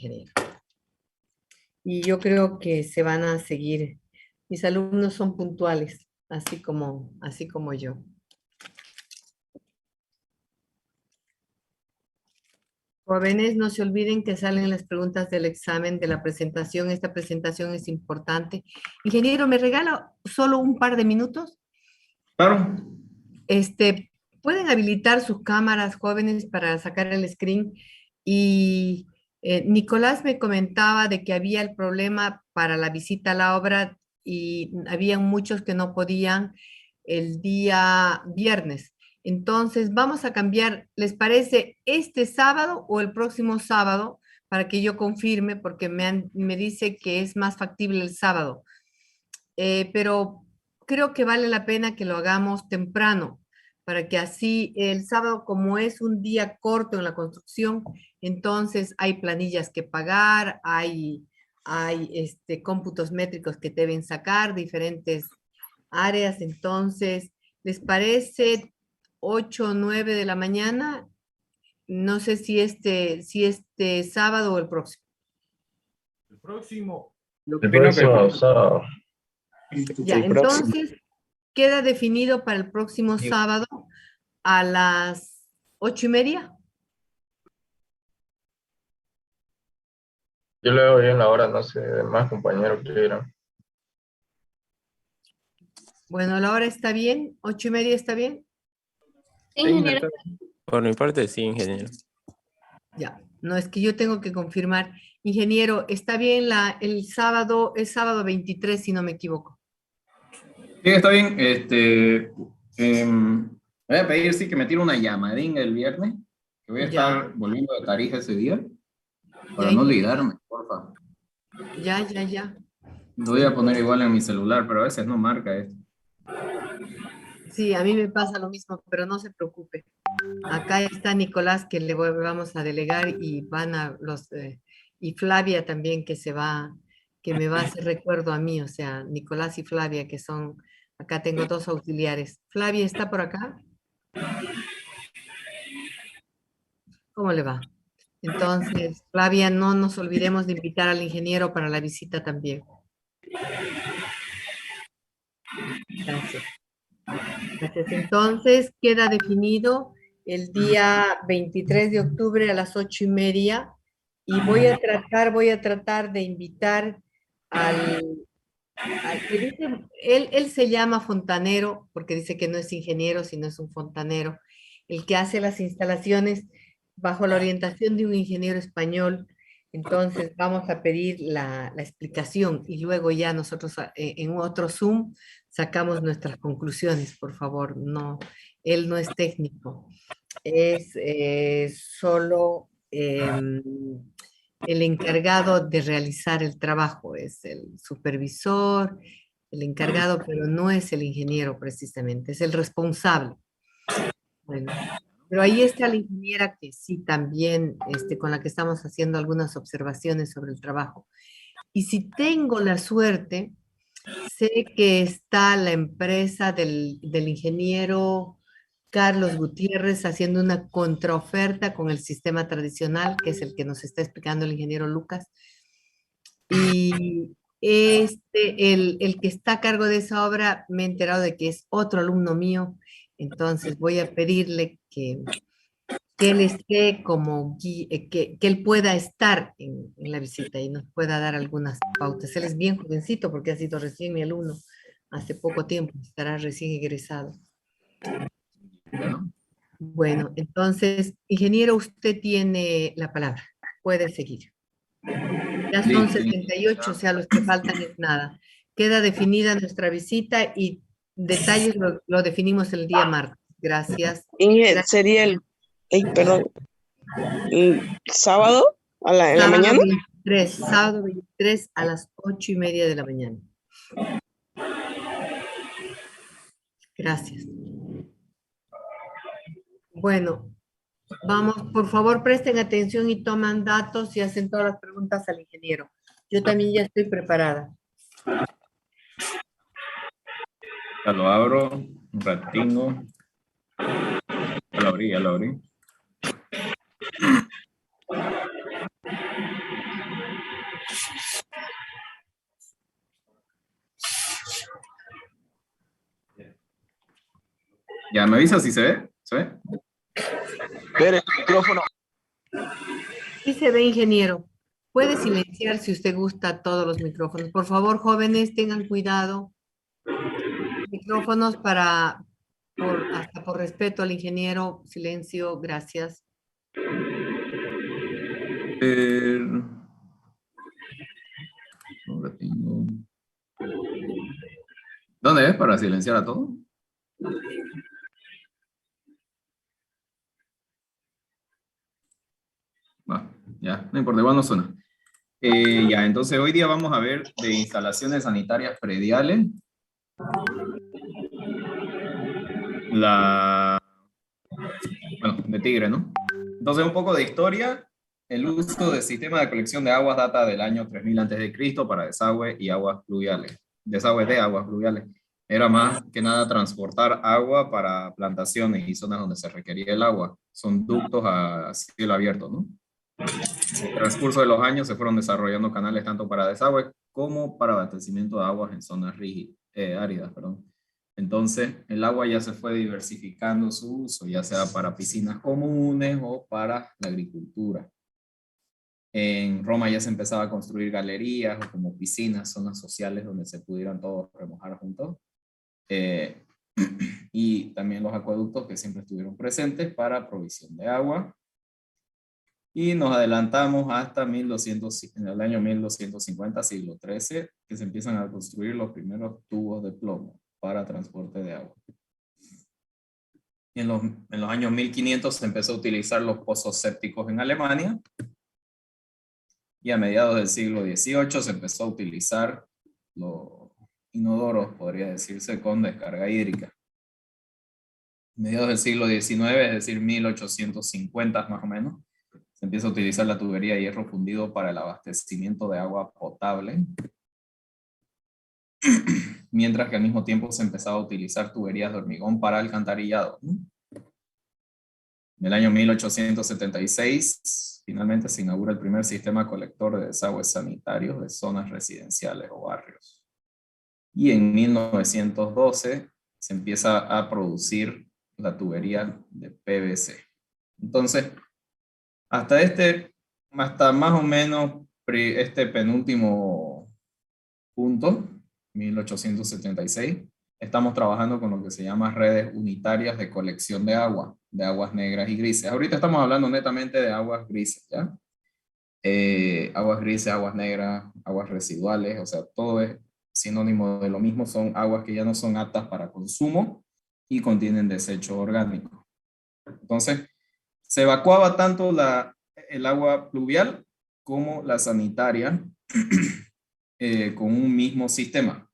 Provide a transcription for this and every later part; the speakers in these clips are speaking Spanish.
ingeniero. Y yo creo que se van a seguir. Mis alumnos son puntuales, así como yo. Jóvenes, no se olviden que salen las preguntas del examen de la presentación. Esta presentación es importante. Ingeniero, ¿me regala solo un par de minutos? Claro. Pueden habilitar sus cámaras, jóvenes, para sacar el screen. Y Nicolás me comentaba de que había el problema para la visita a la obra y había muchos que no podían el día viernes. Entonces, vamos a cambiar, ¿les parece este sábado o el próximo sábado? Para que yo confirme, porque me dice que es más factible el sábado. Pero creo que vale la pena que lo hagamos temprano, para que así el sábado, como es un día corto en la construcción, entonces hay planillas que pagar, hay cómputos métricos que deben sacar, diferentes áreas. Entonces, ¿les parece 8 o 9 de la mañana? No sé si este sábado o el próximo. El próximo. El próximo sábado. Ya, El próximo. entonces queda definido para el próximo sábado a las 8:30. Yo le doy en la hora, no sé, más compañeros que quieran. Bueno, la hora está bien, 8:30 está bien. Sí, ingeniero. Por mi parte, sí, ingeniero. Ya, no, es que yo tengo que confirmar. Ingeniero, ¿está bien el sábado? Es sábado 23, si no me equivoco. Sí, está bien. Voy a pedir, sí, que me tire una llamadín el viernes, que voy a estar volviendo de Tarija ese día, para no olvidarme, porfa. Ya. Lo voy a poner igual en mi celular, pero a veces no marca esto. Sí, a mí me pasa lo mismo, pero no se preocupe. Acá está Nicolás, que vamos a delegar, y van a y Flavia también, que me va a hacer recuerdo a mí, o sea, Nicolás y Flavia, que son, acá tengo dos auxiliares. ¿Flavia está por acá? ¿Cómo le va? Entonces, Flavia, no nos olvidemos de invitar al ingeniero para la visita también. Gracias. Gracias. Entonces, queda definido el día 23 de octubre a las 8:30, y voy a tratar de invitar que dice, él se llama fontanero, porque dice que no es ingeniero, sino es un fontanero, el que hace las instalaciones bajo la orientación de un ingeniero español. Entonces, vamos a pedir la explicación y luego ya nosotros en otro Zoom sacamos nuestras conclusiones, por favor. No, él no es técnico, es solo el encargado de realizar el trabajo, es el supervisor, el encargado, pero no es el ingeniero precisamente, es el responsable. Bueno, pero ahí está la ingeniera que sí también, con la que estamos haciendo algunas observaciones sobre el trabajo. Y si tengo la suerte, sé que está la empresa del ingeniero Carlos Gutiérrez haciendo una contraoferta con el sistema tradicional, que es el que nos está explicando el ingeniero Lucas. Y el que está a cargo de esa obra, me he enterado de que es otro alumno mío, entonces voy a pedirle que él esté que él pueda estar en la visita y nos pueda dar algunas pautas. Él es bien jovencito porque ha sido recién mi alumno, hace poco tiempo, estará recién egresado. Bueno, entonces, ingeniero, usted tiene la palabra, puede seguir. Ya son 78, o sea, los que faltan es nada. Queda definida nuestra visita y detalles lo definimos el día martes. Gracias. Sería perdón, sábado en la mañana. 23, sábado 23 a las 8:30 de la mañana. Gracias. Bueno, vamos, por favor, presten atención y toman datos y hacen todas las preguntas al ingeniero. Yo también ya estoy preparada. Ya lo abro, un ratingo. Ya lo abrí. Ya, ¿me avisa si se ve? ¿Se ve? Ver el micrófono. Sí se ve, ingeniero. Puede silenciar si usted gusta todos los micrófonos. Por favor, jóvenes, tengan cuidado. Micrófonos hasta por respeto al ingeniero, silencio, gracias. No lo tengo. ¿Dónde es para silenciar a todos? Bueno, ya, no importa, igual no suena. Ya, entonces hoy día vamos a ver de instalaciones sanitarias prediales. Bueno, de Tigre, ¿no? Entonces un poco de historia. El uso del sistema de colección de aguas data del año 3000 a.C. para desagüe y aguas pluviales. Desagüe de aguas pluviales. Era más que nada transportar agua para plantaciones y zonas donde se requería el agua. Son ductos a cielo abierto, ¿no? En el transcurso de los años se fueron desarrollando canales tanto para desagüe como para abastecimiento de aguas en zonas áridas, perdón. Entonces, el agua ya se fue diversificando su uso, ya sea para piscinas comunes o para la agricultura. En Roma ya se empezaba a construir galerías o como piscinas, zonas sociales donde se pudieran todos remojar juntos. Y también los acueductos que siempre estuvieron presentes para provisión de agua. Y nos adelantamos hasta en el año 1250, siglo XIII, que se empiezan a construir los primeros tubos de plomo para transporte de agua. En los años 1500 se empezó a utilizar los pozos sépticos en Alemania. Y a mediados del siglo XVIII se empezó a utilizar los inodoros, podría decirse, con descarga hídrica. A mediados del siglo XIX, es decir, 1850 más o menos, se empieza a utilizar la tubería de hierro fundido para el abastecimiento de agua potable, mientras que al mismo tiempo se empezaba a utilizar tuberías de hormigón para alcantarillado. En el año 1876, finalmente se inaugura el primer sistema colector de desagües sanitarios de zonas residenciales o barrios. Y en 1912 se empieza a producir la tubería de PVC. Entonces, hasta más o menos este penúltimo punto, 1876, estamos trabajando con lo que se llama redes unitarias de colección de aguas negras y grises. Ahorita estamos hablando netamente de aguas grises, ¿ya? Aguas grises, aguas negras, aguas residuales, o sea, todo es sinónimo de lo mismo, son aguas que ya no son aptas para consumo y contienen desechos orgánicos. Entonces, se evacuaba tanto el agua pluvial como la sanitaria con un mismo sistema.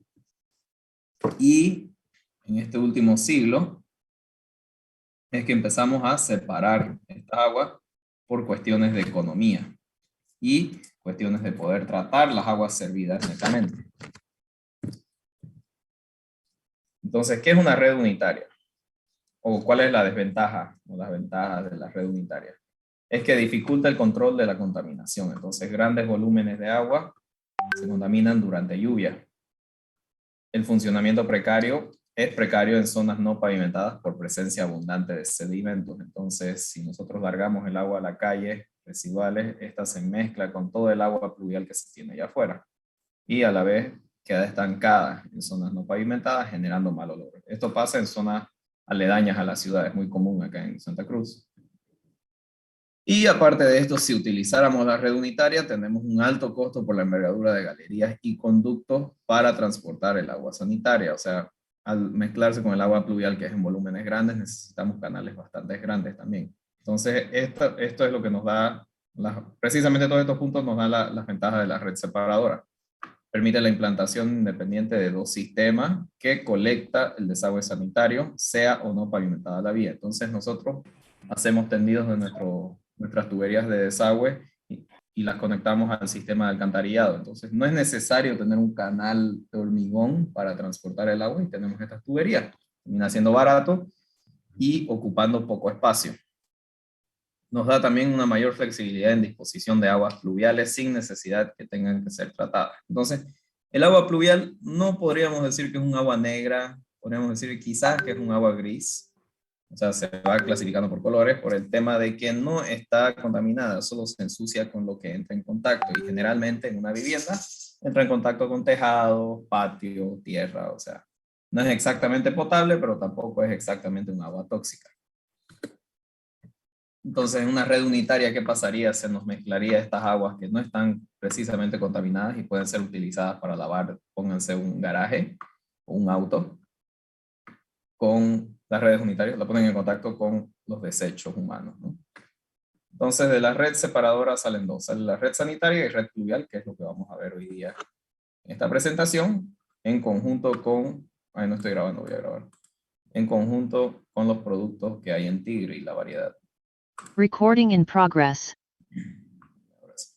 Y en este último siglo es que empezamos a separar esta agua por cuestiones de economía y cuestiones de poder tratar las aguas servidas netamente. Entonces, ¿qué es una red unitaria? ¿O cuál es la desventaja o las ventajas de la red unitaria? Es que dificulta el control de la contaminación. Entonces, grandes volúmenes de agua se contaminan durante lluvia. El funcionamiento es precario en zonas no pavimentadas por presencia abundante de sedimentos. Entonces, si nosotros largamos el agua a la calle, residuales, esta se mezcla con todo el agua pluvial que se tiene allá afuera. Y a la vez queda estancada en zonas no pavimentadas, generando mal olor. Esto pasa en zonas aledañas a la ciudad, es muy común acá en Santa Cruz. Y aparte de esto, si utilizáramos la red unitaria, tenemos un alto costo por la envergadura de galerías y conductos para transportar el agua sanitaria. O sea, al mezclarse con el agua pluvial, que es en volúmenes grandes, necesitamos canales bastante grandes también. Entonces, esto es lo que nos da, precisamente todos estos puntos nos dan las ventajas de la red separadora. Permite la implantación independiente de dos sistemas que colecta el desagüe sanitario, sea o no pavimentada la vía. Entonces, nosotros hacemos tendidos de nuestras tuberías de desagüe y las conectamos al sistema de alcantarillado. Entonces, no es necesario tener un canal de hormigón para transportar el agua y tenemos estas tuberías. Termina siendo barato y ocupando poco espacio. nos da también una mayor flexibilidad en disposición de aguas pluviales sin necesidad que tengan que ser tratadas. Entonces, el agua pluvial no podríamos decir que es un agua negra, podríamos decir quizás que es un agua gris, o sea, se va clasificando por colores por el tema de que no está contaminada, solo se ensucia con lo que entra en contacto, y generalmente en una vivienda entra en contacto con tejado, patio, tierra, o sea, no es exactamente potable, pero tampoco es exactamente un agua tóxica. Entonces, en una red unitaria, ¿qué pasaría? Se nos mezclaría estas aguas que no están precisamente contaminadas y pueden ser utilizadas para lavar, pónganse un garaje o un auto, con las redes unitarias, la ponen en contacto con los desechos humanos, ¿no? Entonces, de la red separadora salen dos, sale la red sanitaria y red pluvial, que es lo que vamos a ver hoy día en esta presentación, en conjunto con, no estoy grabando, voy a grabar, en conjunto con los productos que hay en Tigre y la variedad. Recording in progress. Ahora sí.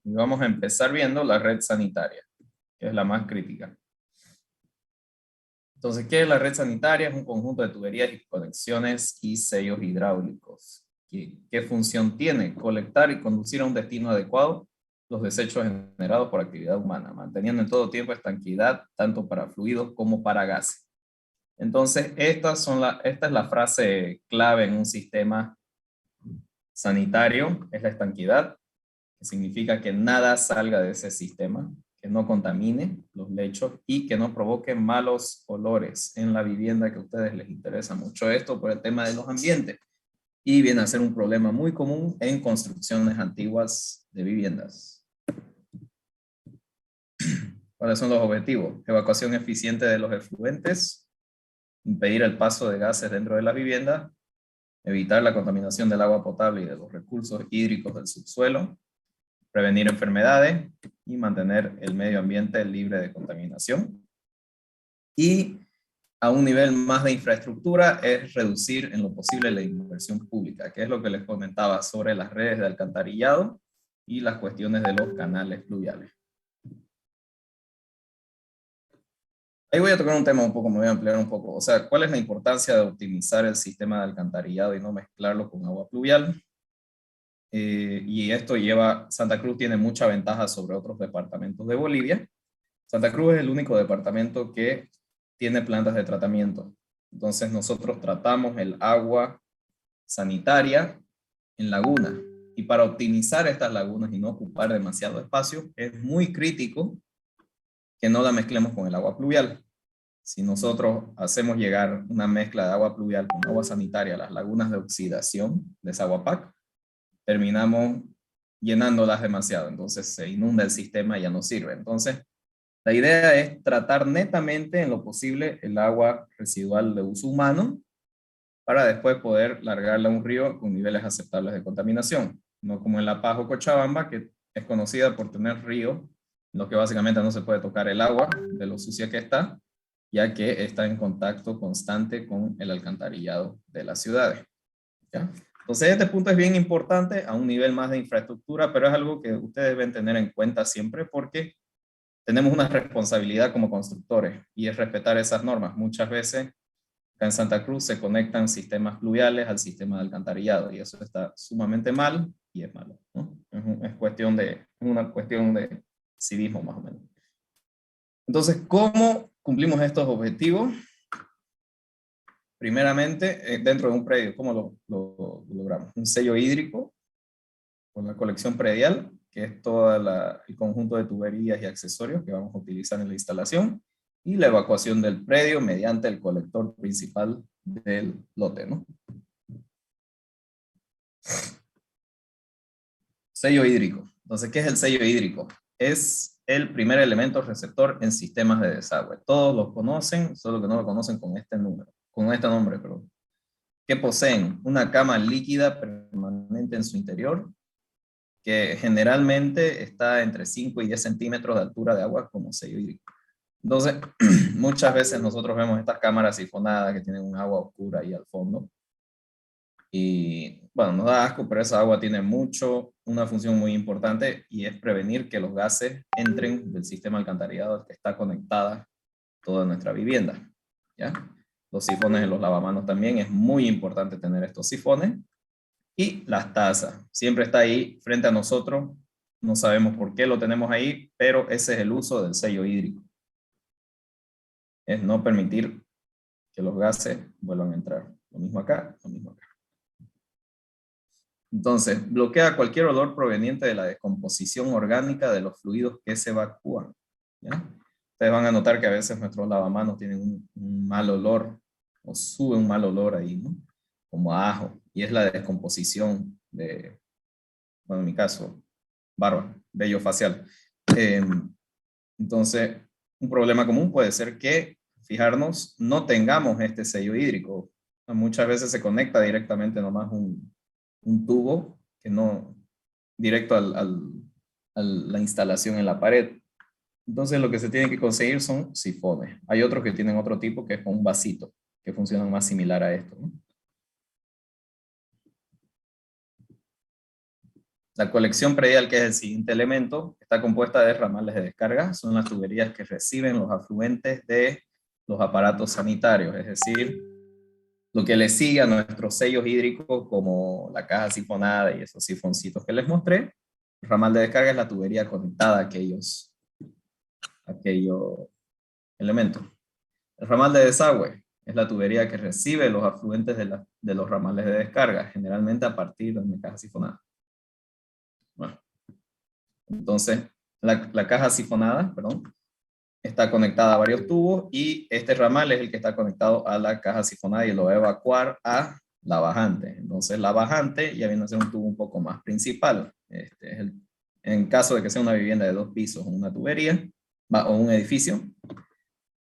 Y vamos a empezar viendo la red sanitaria, que es la más crítica. Entonces, ¿qué es la red sanitaria? Es un conjunto de tuberías y conexiones y sellos hidráulicos. ¿Qué función tiene? Colectar y conducir a un destino adecuado los desechos generados por actividad humana, manteniendo en todo tiempo estanqueidad, tanto para fluidos como para gases. Entonces, esta es la frase clave en un sistema sanitario, es la estanqueidad, que significa que nada salga de ese sistema, que no contamine los lechos y que no provoque malos olores en la vivienda, que a ustedes les interesa mucho esto por el tema de los ambientes. Y viene a ser un problema muy común en construcciones antiguas de viviendas. ¿Cuáles son los objetivos? Evacuación eficiente de los efluentes, impedir el paso de gases dentro de la vivienda, evitar la contaminación del agua potable y de los recursos hídricos del subsuelo, prevenir enfermedades y mantener el medio ambiente libre de contaminación. Y a un nivel más de infraestructura es reducir en lo posible la inversión pública, que es lo que les comentaba sobre las redes de alcantarillado y las cuestiones de los canales fluviales. Ahí voy a tocar un tema un poco, me voy a ampliar un poco. O sea, ¿cuál es la importancia de optimizar el sistema de alcantarillado y no mezclarlo con agua pluvial? Y esto Santa Cruz tiene mucha ventaja sobre otros departamentos de Bolivia. Santa Cruz es el único departamento que tiene plantas de tratamiento. Entonces nosotros tratamos el agua sanitaria en laguna. Y para optimizar estas lagunas y no ocupar demasiado espacio, es muy crítico que no la mezclemos con el agua pluvial. Si nosotros hacemos llegar una mezcla de agua pluvial con agua sanitaria a las lagunas de oxidación de Saguapac, terminamos llenándolas demasiado, entonces se inunda el sistema y ya no sirve. Entonces, la idea es tratar netamente en lo posible el agua residual de uso humano para después poder largarla a un río con niveles aceptables de contaminación. No como en La Paz o Cochabamba, que es conocida por tener ríos, en los que básicamente no se puede tocar el agua de lo sucia que está, ya que está en contacto constante con el alcantarillado de las ciudades. ¿Ya? Entonces, este punto es bien importante a un nivel más de infraestructura, pero es algo que ustedes deben tener en cuenta siempre porque tenemos una responsabilidad como constructores y es respetar esas normas. Muchas veces acá en Santa Cruz se conectan sistemas pluviales al sistema de alcantarillado y eso está sumamente mal y es malo, ¿no? Es una cuestión de civismo más o menos. Entonces, ¿cómo cumplimos estos objetivos? Primeramente, dentro de un predio, ¿cómo lo logramos? Un sello hídrico con la colección predial, que es todo el conjunto de tuberías y accesorios que vamos a utilizar en la instalación, y la evacuación del predio mediante el colector principal del lote, ¿no? Sello hídrico. Entonces, ¿qué es el sello hídrico? Es el primer elemento receptor en sistemas de desagüe. Todos lo conocen, solo que no lo conocen con este nombre, perdón. Que poseen una cama líquida permanente en su interior, que generalmente está entre 5 y 10 centímetros de altura de agua como sello hídrico. Entonces, muchas veces nosotros vemos estas cámaras sifonadas que tienen un agua oscura ahí al fondo. Y bueno, nos da asco, pero esa agua tiene una función muy importante y es prevenir que los gases entren del sistema alcantarillado al que está conectada toda nuestra vivienda. ¿Ya? Los sifones de los lavamanos también, es muy importante tener estos sifones. Y las tazas, siempre está ahí frente a nosotros. No sabemos por qué lo tenemos ahí, pero ese es el uso del sello hídrico. Es no permitir que los gases vuelvan a entrar. Lo mismo acá, lo mismo acá. Entonces, bloquea cualquier olor proveniente de la descomposición orgánica de los fluidos que se evacúan. ¿Ya? Ustedes van a notar que a veces nuestros lavamanos tienen un mal olor, o sube un mal olor ahí, ¿no? Como a ajo, y es la descomposición de, bueno, en mi caso, barba, vello facial. Entonces, un problema común puede ser que, fijarnos, no tengamos este sello hídrico. Muchas veces se conecta directamente nomás un tubo que no, directo a la instalación en la pared. Entonces lo que se tiene que conseguir son sifones. Hay otros que tienen otro tipo que es con un vasito, que funcionan más similar a esto, ¿no? La colección predial, que es el siguiente elemento, está compuesta de ramales de descarga. Son las tuberías que reciben los afluentes de los aparatos sanitarios, es decir, lo que le sigue a nuestros sellos hídricos como la caja sifonada y esos sifoncitos que les mostré. El ramal de descarga es la tubería conectada a aquellos elementos. El ramal de desagüe es la tubería que recibe los afluentes de los ramales de descarga, generalmente a partir de una caja sifonada. Bueno, entonces, la caja sifonada, perdón, está conectada a varios tubos y este ramal es el que está conectado a la caja sifonada y lo va a evacuar a la bajante. Entonces, la bajante ya viene a ser un tubo un poco más principal. Este es en caso de que sea una vivienda de 2 pisos o una tubería o un edificio,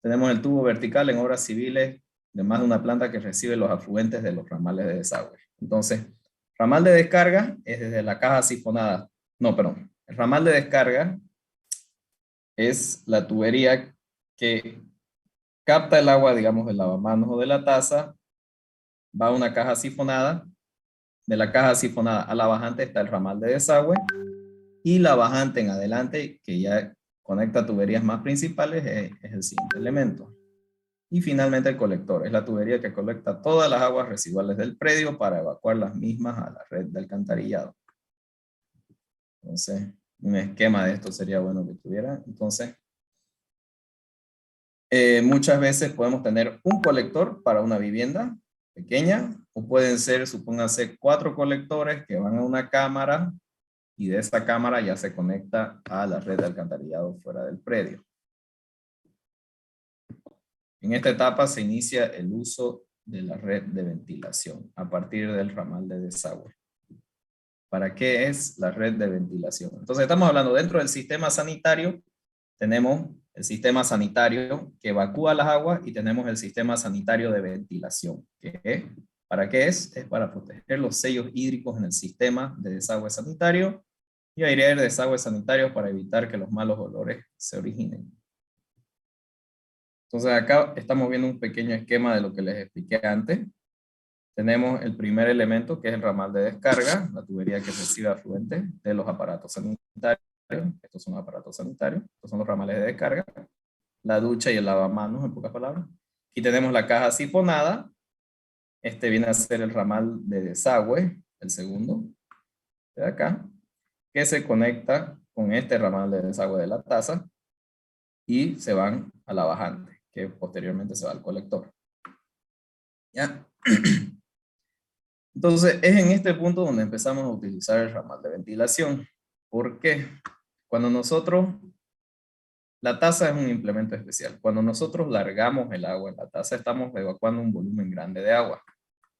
tenemos el tubo vertical en obras civiles de más de una planta que recibe los afluentes de los ramales de desagüe. Entonces, ramal de descarga es desde la caja sifonada. No, perdón. El ramal de descarga es la tubería que capta el agua, digamos, del lavamanos o de la taza, va a una caja sifonada. De la caja sifonada a la bajante está el ramal de desagüe. Y la bajante en adelante, que ya conecta tuberías más principales, es el siguiente elemento. Y finalmente el colector, es la tubería que colecta todas las aguas residuales del predio para evacuar las mismas a la red de alcantarillado. Entonces, un esquema de esto sería bueno que tuviera. Entonces, muchas veces podemos tener un colector para una vivienda pequeña, o pueden ser, supónganse, 4 colectores que van a una cámara y de esa cámara ya se conecta a la red de alcantarillado fuera del predio. En esta etapa se inicia el uso de la red de ventilación a partir del ramal de desagüe. ¿Para qué es la red de ventilación? Entonces estamos hablando dentro del sistema sanitario, tenemos el sistema sanitario que evacúa las aguas y tenemos el sistema sanitario de ventilación. ¿Para qué es? Es para proteger los sellos hídricos en el sistema de desagüe sanitario y airear desagües sanitarios para evitar que los malos olores se originen. Entonces acá estamos viendo un pequeño esquema de lo que les expliqué antes. Tenemos el primer elemento que es el ramal de descarga, la tubería que recibe afluentes de los aparatos sanitarios. Estos son los aparatos sanitarios, estos son los ramales de descarga. La ducha y el lavamanos, en pocas palabras. Aquí tenemos la caja sifonada. Este viene a ser el ramal de desagüe, el segundo, de acá, que se conecta con este ramal de desagüe de la taza y se van a la bajante, que posteriormente se va al colector. ¿Ya? Entonces, es en este punto donde empezamos a utilizar el ramal de ventilación. ¿Por qué? Cuando nosotros, la taza es un implemento especial. Cuando nosotros largamos el agua en la taza, estamos evacuando un volumen grande de agua.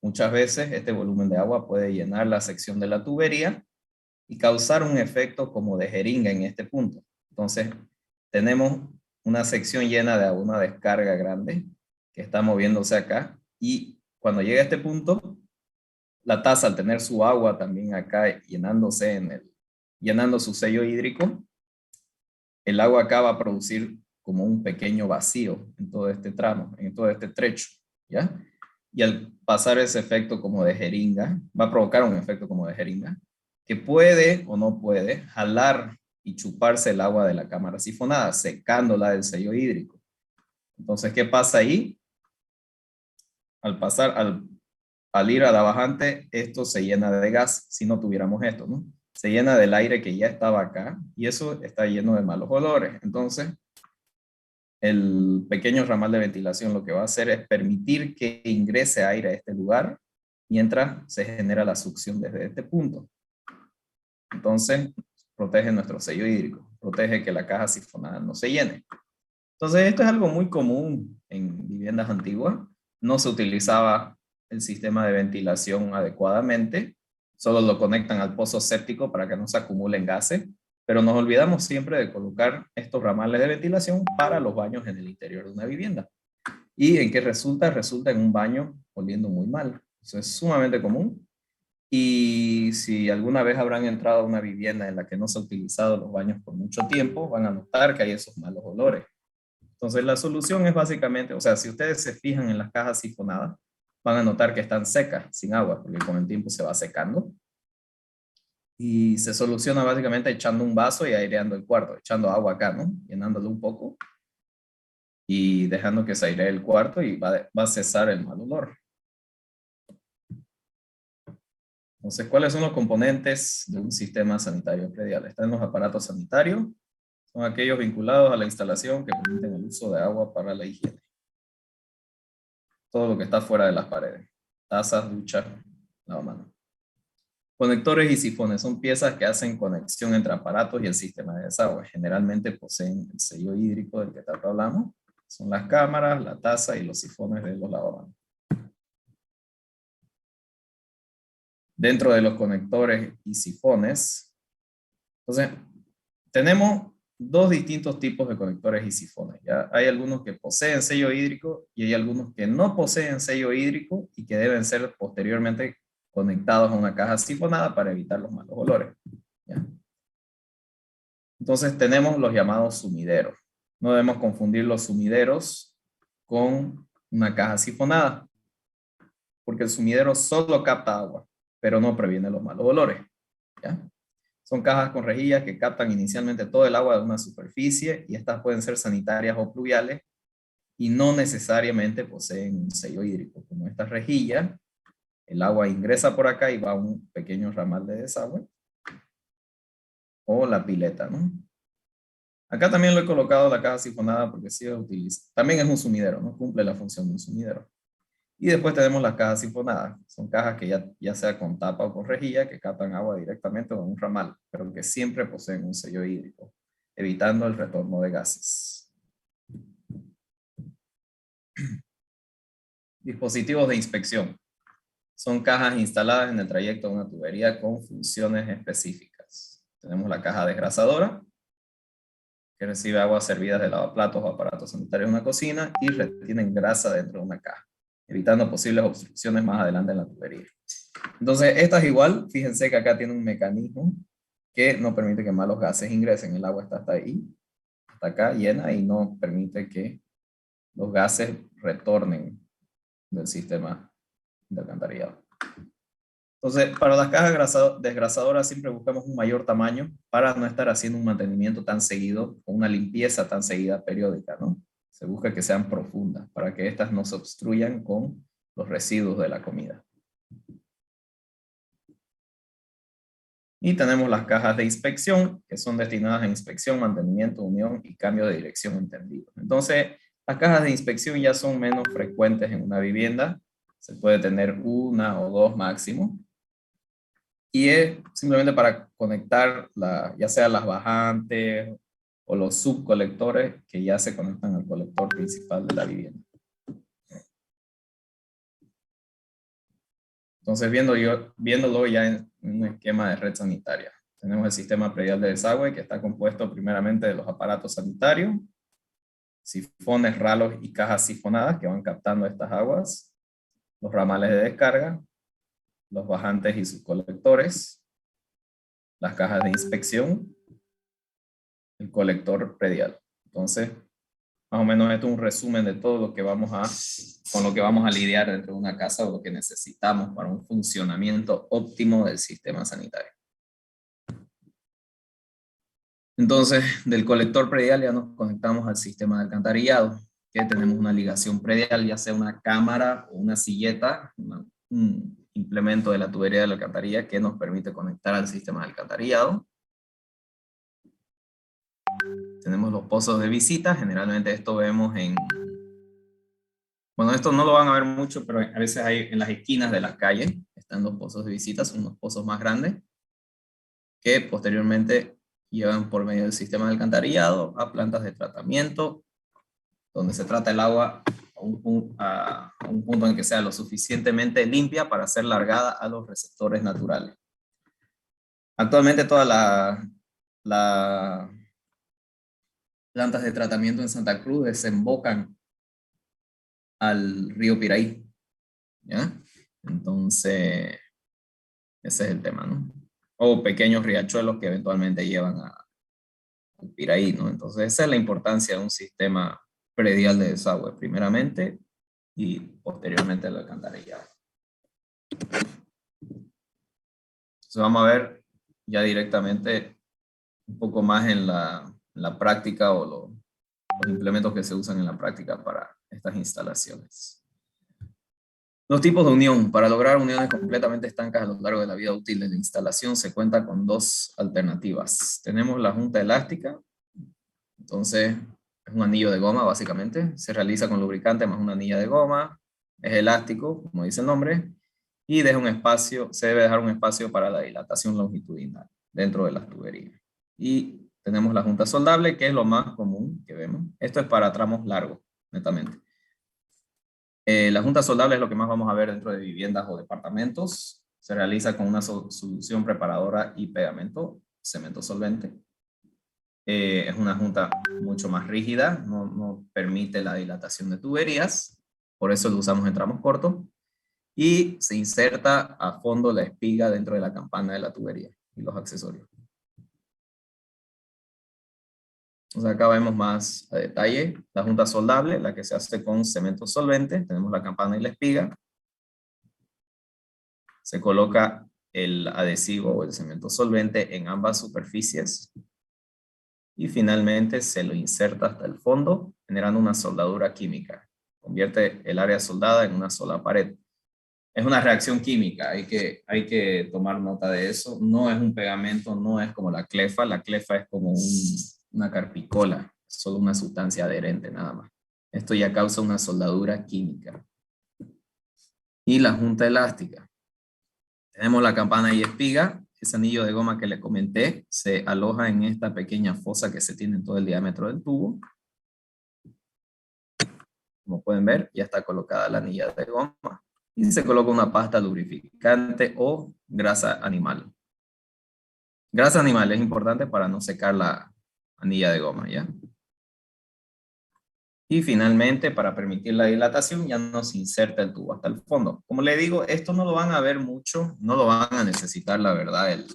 Muchas veces este volumen de agua puede llenar la sección de la tubería y causar un efecto como de jeringa en este punto. Entonces, tenemos una sección llena de agua, una descarga grande que está moviéndose acá, y cuando llega a este punto, la taza, al tener su agua también acá llenándose llenando su sello hídrico, el agua acá va a producir como un pequeño vacío en todo este tramo, en todo este trecho, ¿ya? Y al pasar ese efecto como de jeringa, va a provocar un efecto como de jeringa, que puede o no puede jalar y chuparse el agua de la cámara sifonada, secándola del sello hídrico. Entonces, ¿qué pasa ahí? al ir a la bajante, esto se llena de gas si no tuviéramos esto, ¿no? Se llena del aire que ya estaba acá y eso está lleno de malos olores. Entonces, el pequeño ramal de ventilación lo que va a hacer es permitir que ingrese aire a este lugar mientras se genera la succión desde este punto. Entonces, protege nuestro sello hídrico, protege que la caja sifonada no se llene. Entonces, esto es algo muy común en viviendas antiguas. No se utilizaba el sistema de ventilación adecuadamente, solo lo conectan al pozo séptico para que no se acumulen gases, pero nos olvidamos siempre de colocar estos ramales de ventilación para los baños en el interior de una vivienda. ¿Y en qué resulta? Resulta en un baño oliendo muy mal. Eso es sumamente común. Y si alguna vez habrán entrado a una vivienda en la que no se han utilizado los baños por mucho tiempo, van a notar que hay esos malos olores. Entonces la solución es básicamente, o sea, si ustedes se fijan en las cajas sifonadas, van a notar que están secas, sin agua, porque con el tiempo se va secando. Y se soluciona básicamente echando un vaso y aireando el cuarto, echando agua acá, ¿no? Llenándolo un poco y dejando que se airee el cuarto y va a cesar el mal olor. Entonces, ¿cuáles son los componentes de un sistema sanitario predial? Están los aparatos sanitarios, son aquellos vinculados a la instalación que permiten el uso de agua para la higiene. Todo lo que está fuera de las paredes. Tazas, duchas, lavamanos. Conectores y sifones son piezas que hacen conexión entre aparatos y el sistema de desagüe. Generalmente poseen el sello hídrico del que tanto hablamos. Son las cámaras, la taza y los sifones de los lavamanos. Dentro de los conectores y sifones, entonces, tenemos dos distintos tipos de conectores y sifones. ¿Ya? Hay algunos que poseen sello hídrico y hay algunos que no poseen sello hídrico y que deben ser posteriormente conectados a una caja sifonada para evitar los malos olores. ¿Ya? Entonces tenemos los llamados sumideros. No debemos confundir los sumideros con una caja sifonada, porque el sumidero solo capta agua, pero no previene los malos olores. ¿Ya? Son cajas con rejillas que captan inicialmente todo el agua de una superficie y estas pueden ser sanitarias o pluviales y no necesariamente poseen un sello hídrico. Como esta rejilla, el agua ingresa por acá y va a un pequeño ramal de desagüe o la pileta, ¿no? Acá también lo he colocado la caja sifonada porque sí lo utiliza. También es un sumidero, ¿no? Cumple la función de un sumidero. Y después tenemos las cajas sifonadas. Son cajas que ya sea con tapa o con rejilla que captan agua directamente con un ramal, pero que siempre poseen un sello hídrico, evitando el retorno de gases. Dispositivos de inspección. Son cajas instaladas en el trayecto de una tubería con funciones específicas. Tenemos la caja desgrasadora, que recibe aguas servidas de lavaplatos o aparatos sanitarios en una cocina y retienen grasa dentro de una caja, evitando posibles obstrucciones más adelante en la tubería. Entonces, esta es igual. Fíjense que acá tiene un mecanismo que no permite que malos gases ingresen. El agua está hasta ahí, hasta acá, llena, y no permite que los gases retornen del sistema de alcantarillado. Entonces, para las cajas desgrasadoras siempre buscamos un mayor tamaño para no estar haciendo un mantenimiento tan seguido o una limpieza tan seguida periódica, ¿no? Se busca que sean profundas para que éstas no se obstruyan con los residuos de la comida. Y tenemos las cajas de inspección, que son destinadas a inspección, mantenimiento, unión y cambio de dirección entendido. Entonces, las cajas de inspección ya son menos frecuentes en una vivienda. Se puede tener una o dos máximo. Y es simplemente para conectar ya sea las bajantes o los subcolectores que ya se conectan al colector principal de la vivienda. Entonces, viéndolo ya en un esquema de red sanitaria. Tenemos el sistema predial de desagüe que está compuesto primeramente de los aparatos sanitarios, sifones, ralos y cajas sifonadas que van captando estas aguas, los ramales de descarga, los bajantes y sus colectores, las cajas de inspección, el colector predial. Entonces, más o menos esto es un resumen de todo lo que con lo que vamos a lidiar dentro de una casa o lo que necesitamos para un funcionamiento óptimo del sistema sanitario. Entonces, del colector predial ya nos conectamos al sistema de alcantarillado. que tenemos una ligación predial, ya sea una cámara o una silleta, un implemento de la tubería de la alcantarilla que nos permite conectar al sistema de alcantarillado. Tenemos los pozos de visita, generalmente esto vemos en... Bueno, esto no lo van a ver mucho, pero a veces hay en las esquinas de las calles, están los pozos de visita, son unos pozos más grandes, que posteriormente llevan por medio del sistema de alcantarillado a plantas de tratamiento, donde se trata el agua a un punto en que sea lo suficientemente limpia para ser largada a los receptores naturales. Actualmente todas las plantas de tratamiento en Santa Cruz desembocan al río Piraí, ¿ya? Entonces, ese es el tema, ¿no? O pequeños riachuelos que eventualmente llevan al Piraí, ¿no? Entonces, esa es la importancia de un sistema predial de desagüe, primeramente, y posteriormente el alcantarillado. Entonces, vamos a ver ya directamente un poco más en la práctica o los implementos que se usan en la práctica para estas instalaciones. Los tipos de unión. Para lograr uniones completamente estancas a lo largo de la vida útil de la instalación se cuenta con dos alternativas. Tenemos la junta elástica. Entonces, es un anillo de goma básicamente. Se realiza con lubricante más una anilla de goma. Es elástico, como dice el nombre. Y deja un espacio, se debe dejar un espacio para la dilatación longitudinal dentro de las tuberías. Y tenemos la junta soldable, que es lo más común que vemos. Esto es para tramos largos, netamente. La junta soldable es lo que más vamos a ver dentro de viviendas o departamentos. Se realiza con una solución preparadora y pegamento, cemento solvente. Es una junta mucho más rígida, no permite la dilatación de tuberías, por eso lo usamos en tramos cortos. Y se inserta a fondo la espiga dentro de la campana de la tubería y los accesorios. Entonces acá vemos más a detalle la junta soldable, la que se hace con cemento solvente. Tenemos la campana y la espiga. Se coloca el adhesivo o el cemento solvente en ambas superficies. Y finalmente se lo inserta hasta el fondo, generando una soldadura química. Convierte el área soldada en una sola pared. Es una reacción química, hay que tomar nota de eso. No es un pegamento, no es como la clefa. La clefa es como una carpicola, solo una sustancia adherente nada más. Esto ya causa una soldadura química. Y la junta elástica. Tenemos la campana y espiga. Ese anillo de goma que le comenté se aloja en esta pequeña fosa que se tiene en todo el diámetro del tubo. Como pueden ver, ya está colocada la anilla de goma. Y se coloca una pasta lubrificante o grasa animal. Grasa animal es importante para no secar la anilla de goma, ¿ya? Y finalmente, para permitir la dilatación, ya nos inserta el tubo hasta el fondo. Como le digo, esto no lo van a ver mucho, no lo van a necesitar, la verdad, el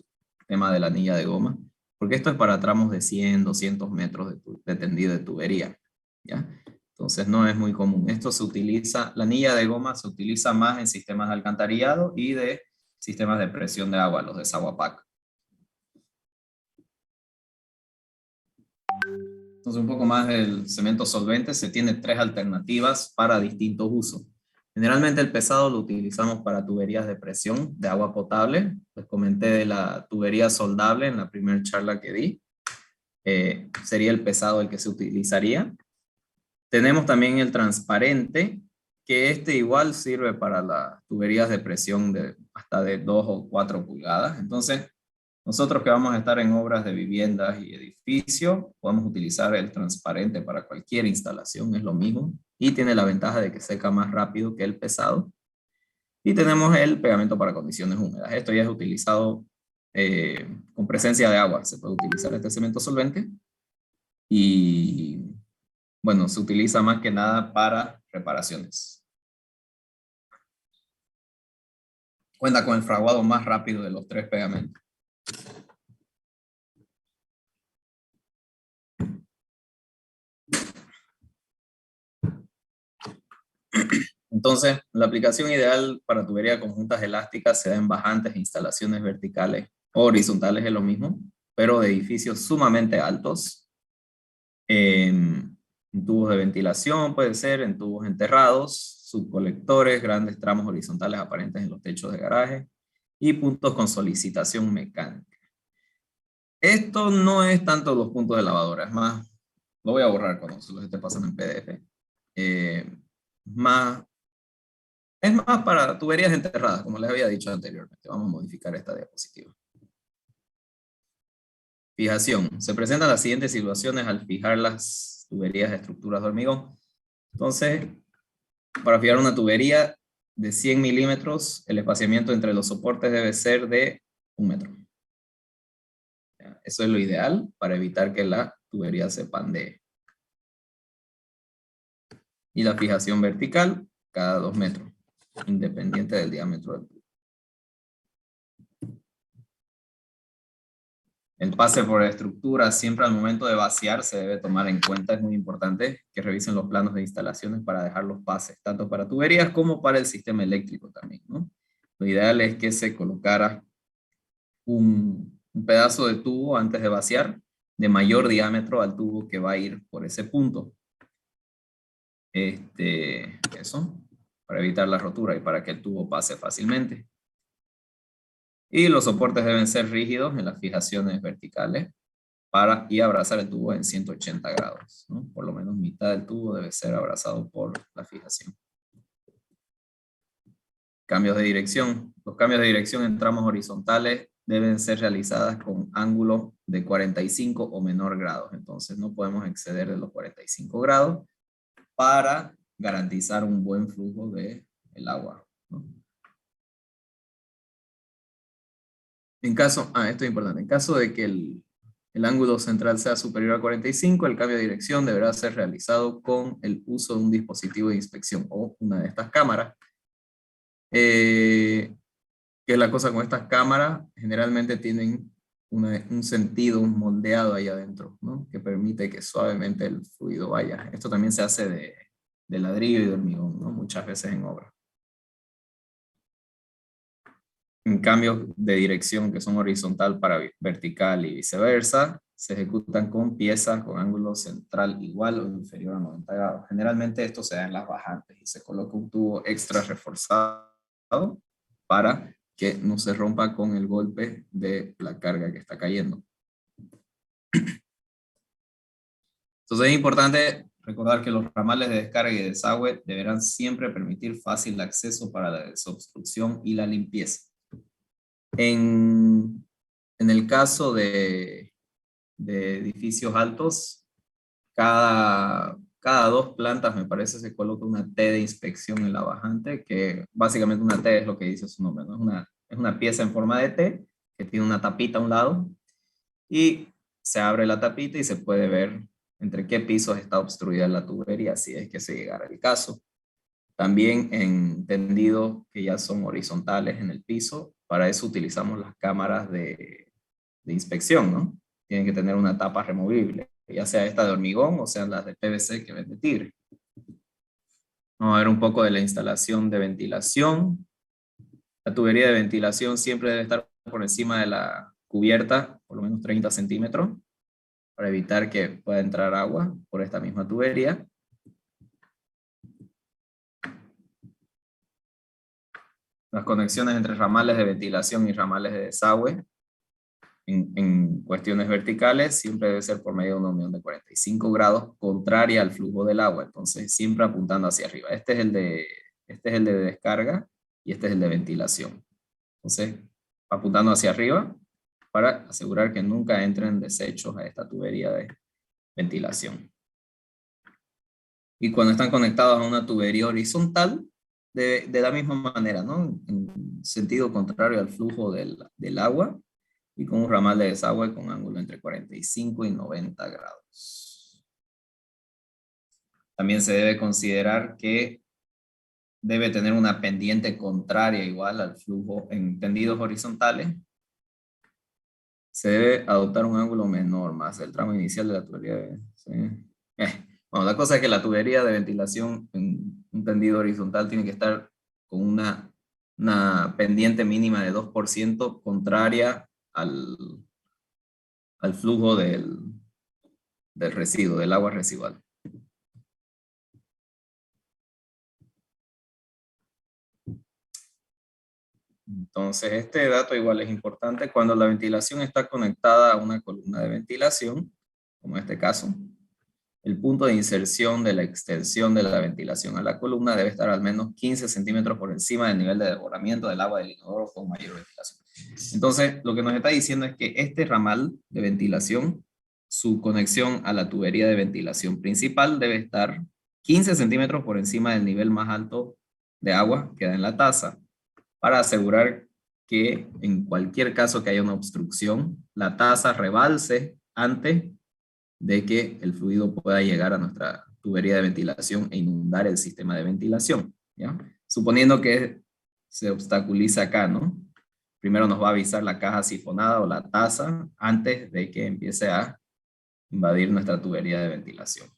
tema de la anilla de goma, porque esto es para tramos de 100, 200 metros de tendido de tubería, ¿ya? Entonces no es muy común. Esto se utiliza, la anilla de goma se utiliza más en sistemas de alcantarillado y de sistemas de presión de agua, los de Saguapac. Entonces un poco más del cemento solvente. Se tiene 3 alternativas para distintos usos. Generalmente el pesado lo utilizamos para tuberías de presión de agua potable. Les comenté de la tubería soldable en la primera charla que di. Sería el pesado el que se utilizaría. Tenemos también el transparente, que este igual sirve para las tuberías de presión de hasta de 2 o 4 pulgadas. Entonces, nosotros que vamos a estar en obras de viviendas y edificios, podemos utilizar el transparente para cualquier instalación, es lo mismo. Y tiene la ventaja de que seca más rápido que el pesado. Y tenemos el pegamento para condiciones húmedas. Esto ya es utilizado con presencia de agua. Se puede utilizar este cemento solvente. Y bueno, se utiliza más que nada para reparaciones. Cuenta con el fraguado más rápido de los 3 pegamentos. Entonces, la aplicación ideal para tubería con juntas elásticas se da en bajantes e instalaciones verticales o horizontales, es lo mismo, pero de edificios sumamente altos. En tubos de ventilación puede ser, en tubos enterrados, subcolectores, grandes tramos horizontales aparentes en los techos de garaje y puntos con solicitación mecánica. Esto no es tanto los puntos de lavadora, es más, lo voy a borrar cuando se los esté pasando en PDF. Es más para tuberías enterradas, como les había dicho anteriormente. Vamos a modificar esta diapositiva. Fijación. Se presentan las siguientes situaciones al fijar las tuberías de estructuras de hormigón. Entonces, para fijar una tubería de 100 milímetros, el espaciamiento entre los soportes debe ser de 1 metro. Eso es lo ideal para evitar que la tubería se pandee. Y la fijación vertical, cada 2 metros, independiente del diámetro del tubo. El pase por estructura, siempre al momento de vaciar, se debe tomar en cuenta. Es muy importante que revisen los planos de instalaciones para dejar los pases, tanto para tuberías como para el sistema eléctrico también, ¿no? Lo ideal es que se colocara un pedazo de tubo antes de vaciar, de mayor diámetro al tubo que va a ir por ese punto. Eso, para evitar la rotura y para que el tubo pase fácilmente. Y los soportes deben ser rígidos en las fijaciones verticales y abrazar el tubo en 180 grados, ¿no? Por lo menos mitad del tubo debe ser abrazado por la fijación. Cambios de dirección. Los cambios de dirección en tramos horizontales deben ser realizadas con ángulo de 45 o menor grados. Entonces no podemos exceder de los 45 grados para garantizar un buen flujo del agua, ¿no? En caso, esto es importante, en caso de que el ángulo central sea superior a 45, el cambio de dirección deberá ser realizado con el uso de un dispositivo de inspección o una de estas cámaras. Que es la cosa con estas cámaras, generalmente tienen un sentido, un moldeado ahí adentro, ¿no? Que permite que suavemente el fluido vaya. Esto también se hace de ladrillo y de hormigón, ¿no? Muchas veces en obra. En cambios de dirección que son horizontal para vertical y viceversa, se ejecutan con piezas con ángulo central igual o inferior a 90 grados. Generalmente esto se da en las bajantes y se coloca un tubo extra reforzado para que no se rompa con el golpe de la carga que está cayendo. Entonces es importante recordar que los ramales de descarga y desagüe deberán siempre permitir fácil acceso para la desobstrucción y la limpieza. En el caso de edificios altos, cada 2 plantas, me parece, se coloca una T de inspección en la bajante, que básicamente una T es lo que dice su nombre, ¿no? Es una pieza en forma de T, que tiene una tapita a un lado, y se abre la tapita y se puede ver entre qué pisos está obstruida la tubería, si es que se llegara el caso. También en tendidos que ya son horizontales en el piso, para eso utilizamos las cámaras de inspección, ¿no? Tienen que tener una tapa removible, ya sea esta de hormigón o sean las de PVC que vende Tigre. Vamos a ver un poco de la instalación de ventilación. La tubería de ventilación siempre debe estar por encima de la cubierta, por lo menos 30 centímetros, para evitar que pueda entrar agua por esta misma tubería. Las conexiones entre ramales de ventilación y ramales de desagüe en cuestiones verticales siempre debe ser por medio de una unión de 45 grados contraria al flujo del agua, entonces siempre apuntando hacia arriba. Este es el de descarga y este es el de ventilación. Entonces, apuntando hacia arriba para asegurar que nunca entren desechos a esta tubería de ventilación. Y cuando están conectados a una tubería horizontal, de la misma manera, ¿no? En sentido contrario al flujo del agua, y con un ramal de desagüe con ángulo entre 45 y 90 grados. También se debe considerar que debe tener una pendiente contraria igual al flujo en tendidos horizontales. Se debe adoptar un ángulo menor más el tramo inicial de la tubería. ¿Sí? Bueno, la cosa es que la tubería de ventilación en un tendido horizontal tiene que estar con una pendiente mínima de 2% contraria al flujo del residuo, del agua residual. Entonces, este dato igual es importante. Cuando la ventilación está conectada a una columna de ventilación, como en este caso, el punto de inserción de la extensión de la ventilación a la columna debe estar al menos 15 centímetros por encima del nivel de desbordamiento del agua del inodoro con mayor ventilación. Entonces, lo que nos está diciendo es que este ramal de ventilación, su conexión a la tubería de ventilación principal debe estar 15 centímetros por encima del nivel más alto de agua que da en la taza, para asegurar que en cualquier caso que haya una obstrucción, la taza rebalse antes de que el fluido pueda llegar a nuestra tubería de ventilación e inundar el sistema de ventilación, ¿ya? Suponiendo que se obstaculiza acá, ¿no? Primero nos va a avisar la caja sifonada o la taza antes de que empiece a invadir nuestra tubería de ventilación.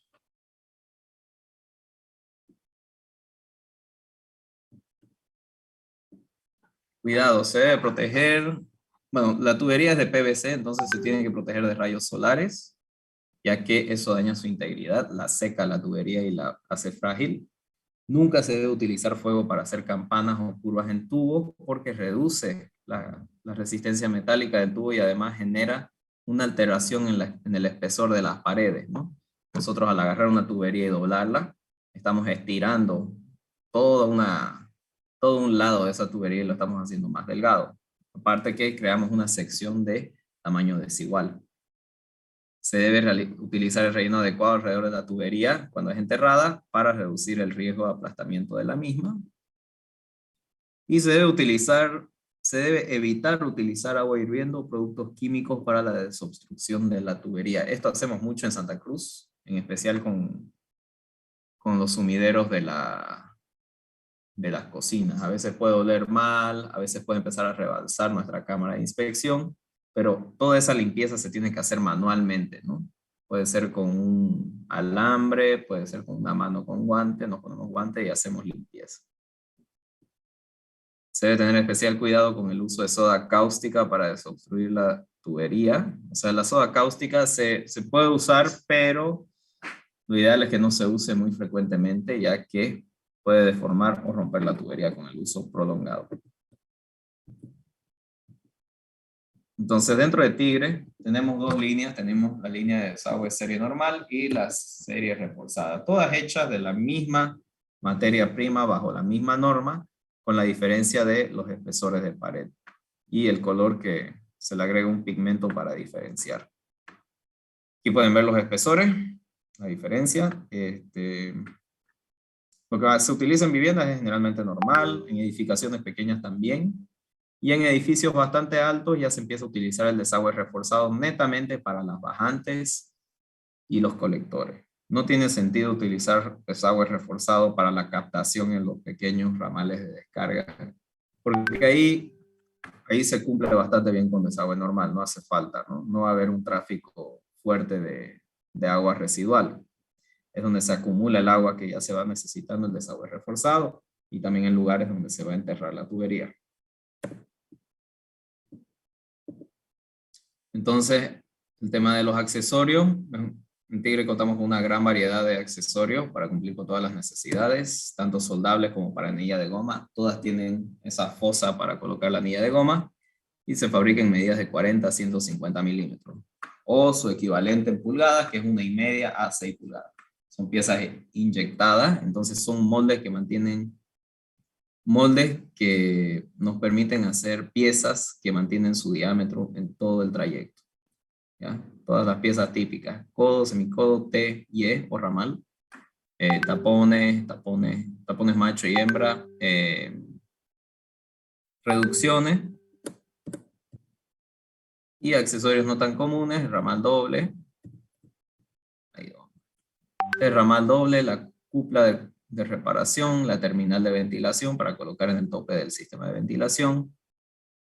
Cuidado, se debe proteger. Bueno, la tubería es de PVC, entonces se tiene que proteger de rayos solares, ya que eso daña su integridad, la seca la tubería y la hace frágil. Nunca se debe utilizar fuego para hacer campanas o curvas en tubo, porque reduce la resistencia metálica del tubo y además genera una alteración en el espesor de las paredes, ¿no? Nosotros al agarrar una tubería y doblarla, estamos estirando todo un lado de esa tubería y lo estamos haciendo más delgado. Aparte que creamos una sección de tamaño desigual. Se debe utilizar el relleno adecuado alrededor de la tubería cuando es enterrada para reducir el riesgo de aplastamiento de la misma. Y se debe evitar utilizar agua hirviendo o productos químicos para la desobstrucción de la tubería. Esto hacemos mucho en Santa Cruz, en especial con los sumideros de las cocinas. A veces puede oler mal, a veces puede empezar a rebalsar nuestra cámara de inspección, pero toda esa limpieza se tiene que hacer manualmente, ¿no? Puede ser con un alambre, puede ser con una mano con guante, nos ponemos guante y hacemos limpieza. Se debe tener especial cuidado con el uso de soda cáustica para desobstruir la tubería. O sea, la soda cáustica se puede usar, pero lo ideal es que no se use muy frecuentemente, ya que puede deformar o romper la tubería con el uso prolongado. Entonces, dentro de Tigre tenemos dos líneas. Tenemos la línea de desagüe serie normal y la serie reforzada. Todas hechas de la misma materia prima bajo la misma norma, con la diferencia de los espesores de pared y el color que se le agrega un pigmento para diferenciar. Aquí pueden ver los espesores, la diferencia. Lo que se utiliza en viviendas es generalmente normal, en edificaciones pequeñas también, y en edificios bastante altos ya se empieza a utilizar el desagüe reforzado netamente para las bajantes y los colectores. No tiene sentido utilizar desagüe reforzado para la captación en los pequeños ramales de descarga, porque ahí se cumple bastante bien con desagüe normal, no hace falta, no va a haber un tráfico fuerte de agua residual. Es donde se acumula el agua que ya se va necesitando el desagüe reforzado, y también en lugares donde se va a enterrar la tubería. Entonces, el tema de los accesorios. En Tigre contamos con una gran variedad de accesorios para cumplir con todas las necesidades, tanto soldables como para anilla de goma. Todas tienen esa fosa para colocar la anilla de goma y se fabrican en medidas de 40 a 150 milímetros. O su equivalente en pulgadas, que es 1,5 a 6 pulgadas. Son piezas inyectadas, entonces son moldes que nos permiten hacer piezas que mantienen su diámetro en todo el trayecto, ¿ya? Todas las piezas típicas: codo, semicodo, T y E o ramal, tapones macho y hembra, reducciones y accesorios no tan comunes: el ramal doble, la cupla de reparación, la terminal de ventilación para colocar en el tope del sistema de ventilación,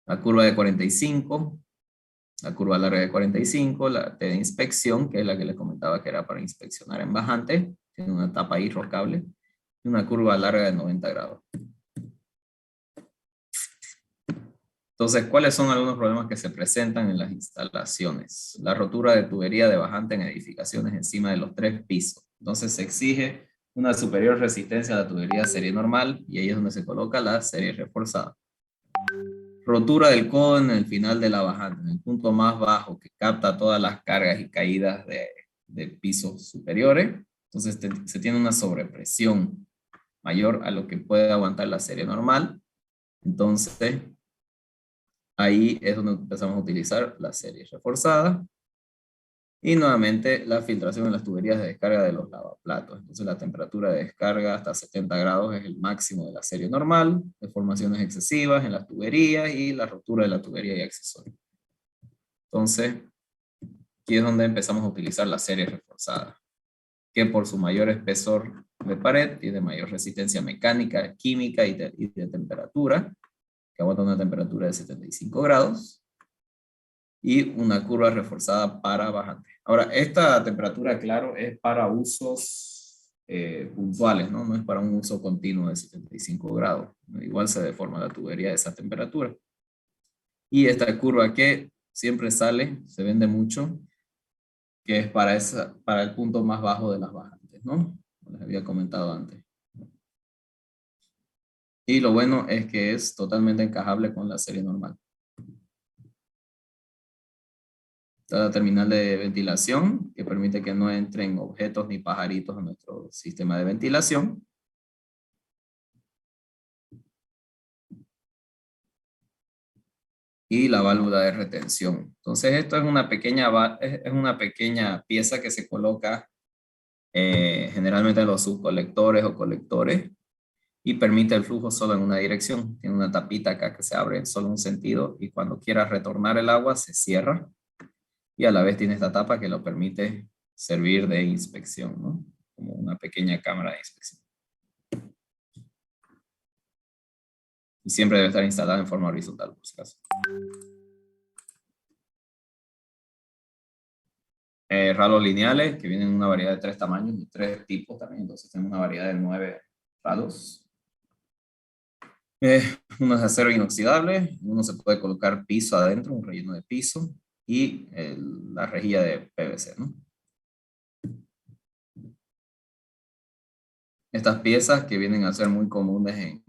la curva de 45, la curva larga de 45, la T de inspección, que es la que les comentaba que era para inspeccionar en bajante, tiene una tapa ahí rocable, y una curva larga de 90 grados. Entonces, ¿cuáles son algunos problemas que se presentan en las instalaciones? La rotura de tubería de bajante en edificaciones encima de los 3 pisos. Entonces se exige una superior resistencia a la tubería serie normal, y ahí es donde se coloca la serie reforzada. Rotura del codo en el final de la bajante, en el punto más bajo que capta todas las cargas y caídas de pisos superiores. Entonces se tiene una sobrepresión mayor a lo que puede aguantar la serie normal. Entonces ahí es donde empezamos a utilizar la serie reforzada. Y nuevamente la filtración en las tuberías de descarga de los lavaplatos. Entonces la temperatura de descarga hasta 70 grados es el máximo de la serie normal, deformaciones excesivas en las tuberías y la rotura de la tubería y accesorios. Entonces, aquí es donde empezamos a utilizar la serie reforzada, que por su mayor espesor de pared tiene mayor resistencia mecánica, química y de temperatura, que aguanta una temperatura de 75 grados. Y una curva reforzada para bajante. Ahora, esta temperatura, claro, es para usos puntuales, ¿no? No es para un uso continuo de 75 grados. Igual se deforma la tubería a esa temperatura. Y esta curva que siempre sale, se vende mucho, que es para el punto más bajo de las bajantes, ¿no? Les había comentado antes. Y lo bueno es que es totalmente encajable con la serie normal. La terminal de ventilación, que permite que no entren objetos ni pajaritos a nuestro sistema de ventilación. Y la válvula de retención. Entonces esto es una pequeña pieza que se coloca generalmente en los subcolectores o colectores y permite el flujo solo en una dirección. Tiene una tapita acá que se abre en solo un sentido y cuando quiera retornar el agua se cierra. Y a la vez tiene esta tapa que lo permite servir de inspección, ¿no? Como una pequeña cámara de inspección. Y siempre debe estar instalada en forma horizontal, por si acaso. Ralos lineales, que vienen en una variedad de 3 tamaños y 3 tipos también. Entonces tenemos una variedad de 9 ralos. Uno es de acero inoxidable. Uno se puede colocar piso adentro, un relleno de piso. Y la rejilla de PVC, ¿no? Estas piezas que vienen a ser muy comunes,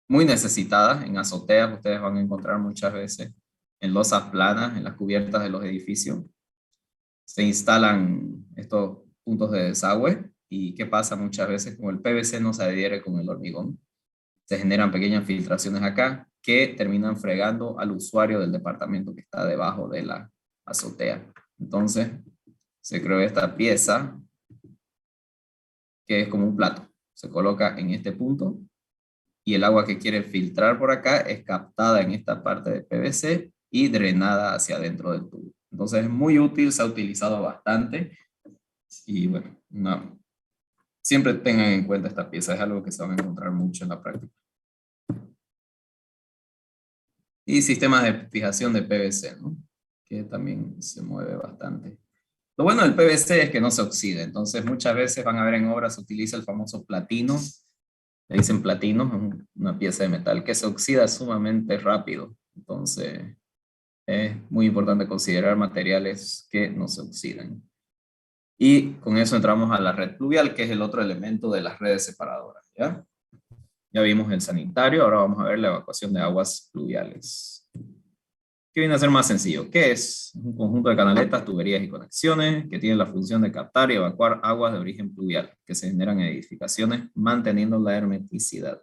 muy necesitadas en azoteas, ustedes van a encontrar muchas veces en losas planas, en las cubiertas de los edificios. Se instalan estos puntos de desagüe y ¿qué pasa muchas veces? Como el PVC no se adhiere con el hormigón, se generan pequeñas filtraciones acá que terminan fregando al usuario del departamento que está debajo de la azotea. Entonces, se creó esta pieza que es como un plato. Se coloca en este punto y el agua que quiere filtrar por acá es captada en esta parte de PVC y drenada hacia adentro del tubo. Entonces es muy útil, se ha utilizado bastante y bueno, siempre tengan en cuenta esta pieza, es algo que se van a encontrar mucho en la práctica. Y sistemas de fijación de PVC, ¿no? Que también se mueve bastante. Lo bueno del PVC es que no se oxida, entonces muchas veces van a ver en obras se utiliza el famoso platino, le dicen platino, es una pieza de metal que se oxida sumamente rápido, entonces es muy importante considerar materiales que no se oxidan. Y con eso entramos a la red pluvial, que es el otro elemento de las redes separadoras, ¿ya? Ya vimos el sanitario, ahora vamos a ver la evacuación de aguas pluviales. ¿Qué viene a ser más sencillo? ¿Qué es? Un conjunto de canaletas, tuberías y conexiones que tienen la función de captar y evacuar aguas de origen pluvial que se generan en edificaciones manteniendo la hermeticidad.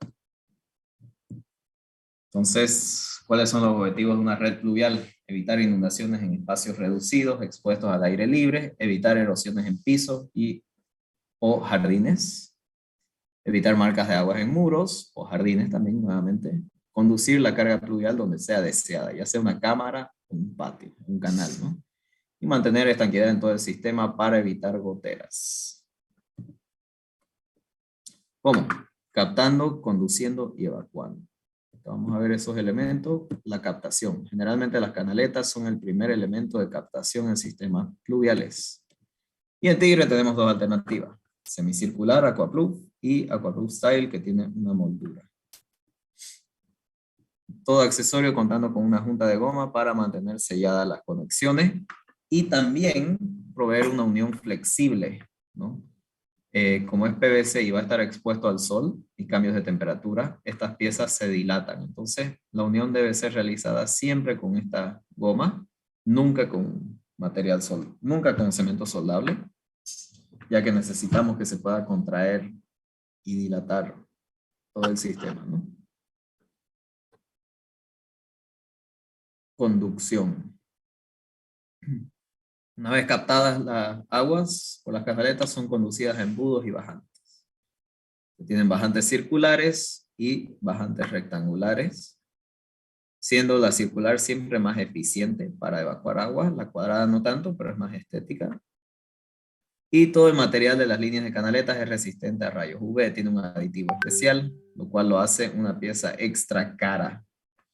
Entonces, ¿cuáles son los objetivos de una red pluvial? Evitar inundaciones en espacios reducidos, expuestos al aire libre, evitar erosiones en pisos o jardines, evitar marcas de aguas en muros o jardines también nuevamente, conducir la carga pluvial donde sea deseada, ya sea una cámara o un patio, un canal, ¿no? Y mantener estanqueidad en todo el sistema para evitar goteras. ¿Cómo? Captando, conduciendo y evacuando. Vamos a ver esos elementos. La captación. Generalmente las canaletas son el primer elemento de captación en sistemas pluviales. Y en Tigre tenemos 2 alternativas. Semicircular, Aquaplug, y Aquaplug Style, que tiene una moldura. Todo accesorio contando con una junta de goma para mantener selladas las conexiones y también proveer una unión flexible, ¿no? como es PVC y va a estar expuesto al sol y cambios de temperatura, estas piezas se dilatan. Entonces, la unión debe ser realizada siempre con esta goma, nunca con material nunca con cemento soldable, ya que necesitamos que se pueda contraer y dilatar todo el sistema, ¿no? Conducción. Una vez captadas las aguas por las canaletas, son conducidas a embudos y bajantes. Tienen bajantes circulares y bajantes rectangulares, siendo la circular siempre más eficiente para evacuar agua, la cuadrada no tanto, pero es más estética. Y todo el material de las líneas de canaletas es resistente a rayos UV, tiene un aditivo especial, lo cual lo hace una pieza extra cara,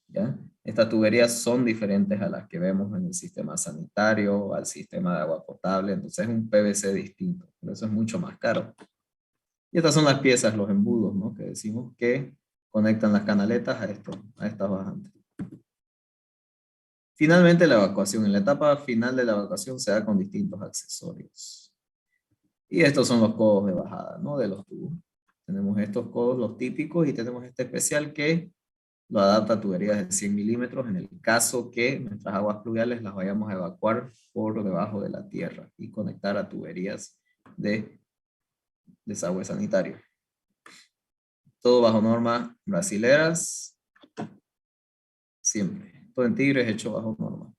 ¿ya? Estas tuberías son diferentes a las que vemos en el sistema sanitario, al sistema de agua potable, entonces es un PVC distinto, por eso es mucho más caro. Y estas son las piezas, los embudos, ¿no? Que decimos que conectan las canaletas a estas bajantes. Finalmente la evacuación. En la etapa final de la evacuación se da con distintos accesorios. Y estos son los codos de bajada, ¿no? De los tubos. Tenemos estos codos, los típicos, y tenemos este especial que lo adapta a tuberías de 100 milímetros en el caso que nuestras aguas pluviales las vayamos a evacuar por debajo de la tierra y conectar a tuberías de desagüe sanitario. Todo bajo normas brasileras, siempre. Todo en Tigre es hecho bajo norma.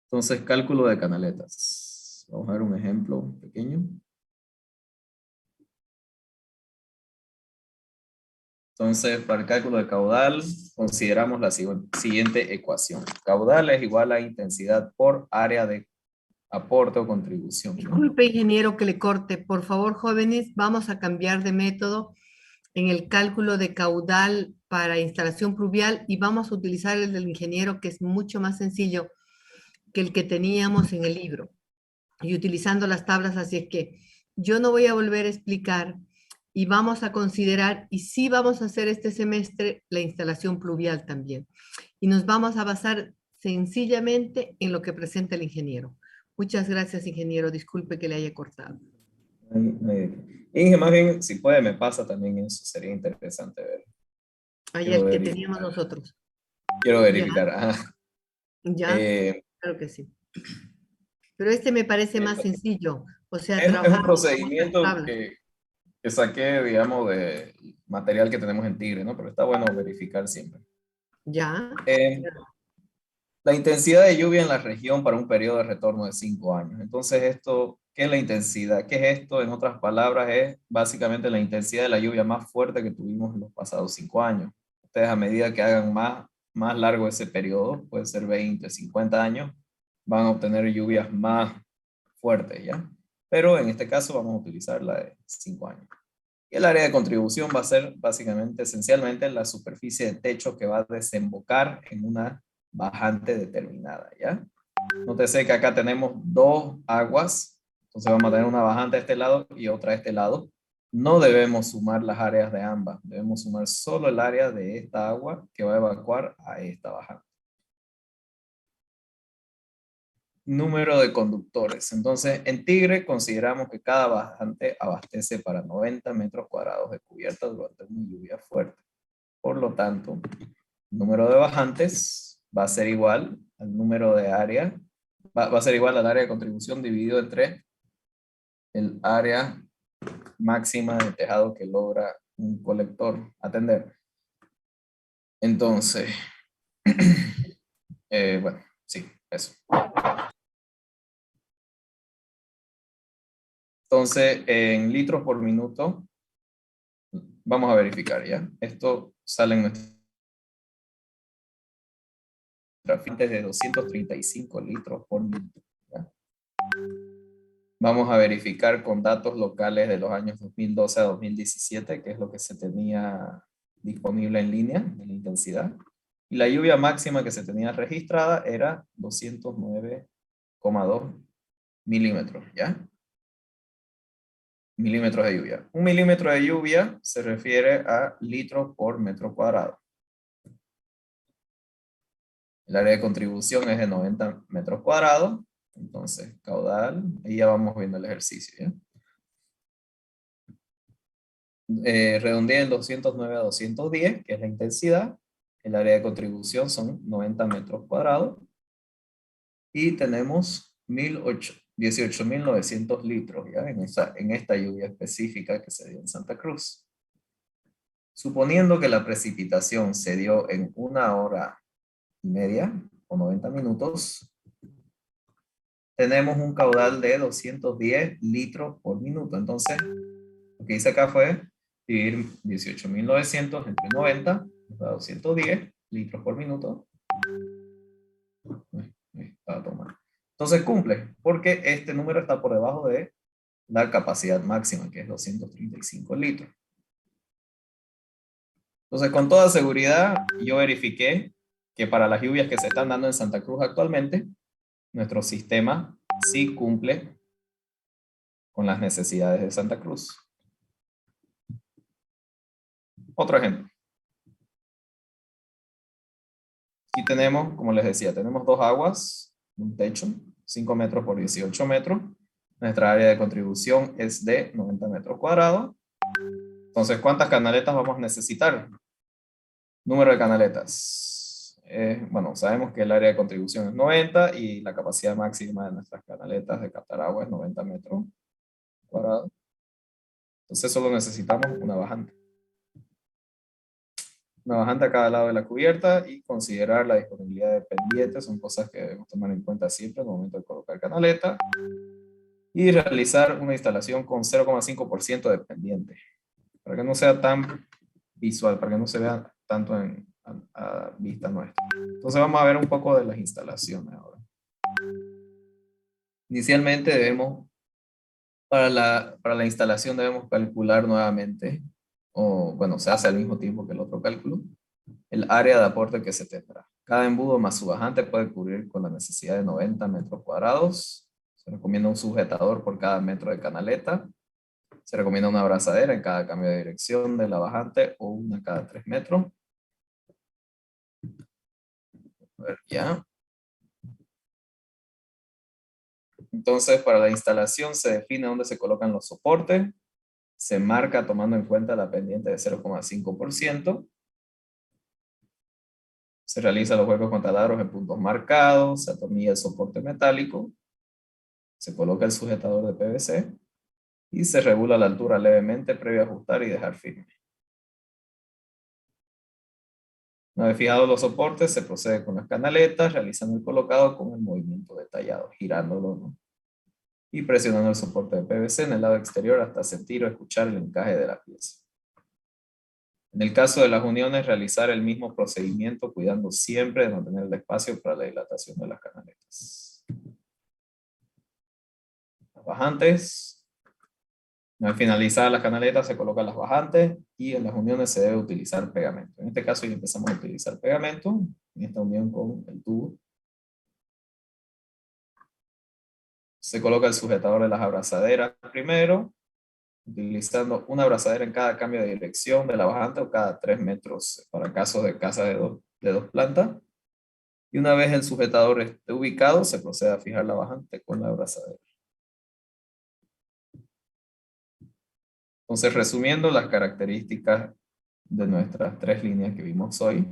Entonces, cálculo de canaletas. Vamos a ver un ejemplo pequeño. Entonces, para el cálculo de caudal, consideramos la siguiente ecuación. Caudal es igual a intensidad por área de aporte o contribución, ¿no? Disculpe, ingeniero, que le corte. Por favor, jóvenes, vamos a cambiar de método en el cálculo de caudal para instalación pluvial y vamos a utilizar el del ingeniero, que es mucho más sencillo que el que teníamos en el libro. Y utilizando las tablas, así es que yo no voy a volver a explicar y vamos a considerar, y sí vamos a hacer este semestre, la instalación pluvial también. Y nos vamos a basar sencillamente en lo que presenta el ingeniero. Muchas gracias, ingeniero. Disculpe que le haya cortado. Inge, más bien, si puede, me pasa también eso. Sería interesante ver. Allá el que teníamos nosotros. Quiero verificar. Ya, claro que sí. Pero este me parece más sencillo. O sea, es trabajar un procedimiento que saqué, digamos, de material que tenemos en Tigre, ¿no? Pero está bueno verificar siempre. Ya. La intensidad de lluvia en la región para un periodo de retorno de 5 años. Entonces, ¿qué es la intensidad? ¿Qué es esto? En otras palabras, es básicamente la intensidad de la lluvia más fuerte que tuvimos en los pasados 5 años. Ustedes, a medida que hagan más largo ese periodo, puede ser 20, 50 años, van a obtener lluvias más fuertes, ¿ya? Pero en este caso vamos a utilizar la de 5 años. Y el área de contribución va a ser básicamente, esencialmente, la superficie de techo que va a desembocar en una bajante determinada, ¿ya? Nótese que acá tenemos dos aguas, entonces vamos a tener una bajante a este lado y otra a este lado. No debemos sumar las áreas de ambas, debemos sumar solo el área de esta agua que va a evacuar a esta bajante. Número de conductores. Entonces, en Tigre consideramos que cada bajante abastece para 90 metros cuadrados de cubierta durante una lluvia fuerte. Por lo tanto, el número de bajantes va a ser igual al número de área, va a ser igual al área de contribución dividido entre el área máxima de tejado que logra un colector atender. Entonces, bueno, sí, eso. Entonces, en litros por minuto, vamos a verificar, ¿ya? Esto sale en nuestra fuente de 235 litros por minuto, ¿ya? Vamos a verificar con datos locales de los años 2012 a 2017, que es lo que se tenía disponible en línea, de la intensidad. Y la lluvia máxima que se tenía registrada era 209,2 milímetros, ¿ya? Milímetros de lluvia. Un milímetro de lluvia se refiere a litros por metro cuadrado. El área de contribución es de 90 metros cuadrados. Entonces, caudal, y ya vamos viendo el ejercicio, ¿ya? redondeé el 209 a 210, que es la intensidad. El área de contribución son 90 metros cuadrados. Y tenemos 18.900 litros, ¿ya? En esta lluvia específica que se dio en Santa Cruz. Suponiendo que la precipitación se dio en 1 hora y media o 90 minutos, tenemos un caudal de 210 litros por minuto. Entonces, lo que hice acá fue dividir 18.900 entre 90, nos da 210 litros por minuto. Estaba tomando. Entonces cumple, porque este número está por debajo de la capacidad máxima, que es 235 litros. Entonces, con toda seguridad, yo verifiqué que para las lluvias que se están dando en Santa Cruz actualmente, nuestro sistema sí cumple con las necesidades de Santa Cruz. Otro ejemplo. Aquí tenemos, como les decía, tenemos dos aguas, un techo, 5 metros por 18 metros. Nuestra área de contribución es de 90 metros cuadrados. Entonces, ¿cuántas canaletas vamos a necesitar? Número de canaletas. Bueno, sabemos que el área de contribución es 90 y la capacidad máxima de nuestras canaletas de captar agua es 90 metros cuadrados. Entonces, solo necesitamos una bajante. Una bajante a cada lado de la cubierta y considerar la disponibilidad de pendientes. Son cosas que debemos tomar en cuenta siempre en el momento de colocar canaleta. Y realizar una instalación con 0,5% de pendiente. Para que no sea tan visual, para que no se vea tanto a vista nuestra. Entonces vamos a ver un poco de las instalaciones ahora. Inicialmente debemos, para la instalación debemos calcular nuevamente, o bueno, se hace al mismo tiempo que el otro cálculo, el área de aporte que se tendrá. Cada embudo más su bajante puede cubrir con la necesidad de 90 metros cuadrados. Se recomienda un sujetador por cada metro de canaleta. Se recomienda una abrazadera en cada cambio de dirección de la bajante o una cada 3 metros. A ver, ya. Entonces, para la instalación se define dónde se colocan los soportes. Se marca tomando en cuenta la pendiente de 0,5%. Se realizan los huecos con taladros en puntos marcados. Se atornilla el soporte metálico. Se coloca el sujetador de PVC. Y se regula la altura levemente previo a ajustar y dejar firme. Una vez fijados los soportes, se procede con las canaletas, realizando el colocado con el movimiento detallado, girándolo, ¿no? Y presionando el soporte de PVC en el lado exterior hasta sentir o escuchar el encaje de la pieza. En el caso de las uniones, realizar el mismo procedimiento, cuidando siempre de mantener el espacio para la dilatación de las canaletas. Las bajantes. Una vez finalizadas las canaletas, se colocan las bajantes y en las uniones se debe utilizar pegamento. En este caso ya empezamos a utilizar pegamento en esta unión con el tubo. Se coloca el sujetador de las abrazaderas primero, utilizando una abrazadera en cada cambio de dirección de la bajante o cada 3 metros para casos de casa de dos plantas. Y una vez el sujetador esté ubicado, se procede a fijar la bajante con la abrazadera. Entonces, resumiendo las características de nuestras 3 líneas que vimos hoy,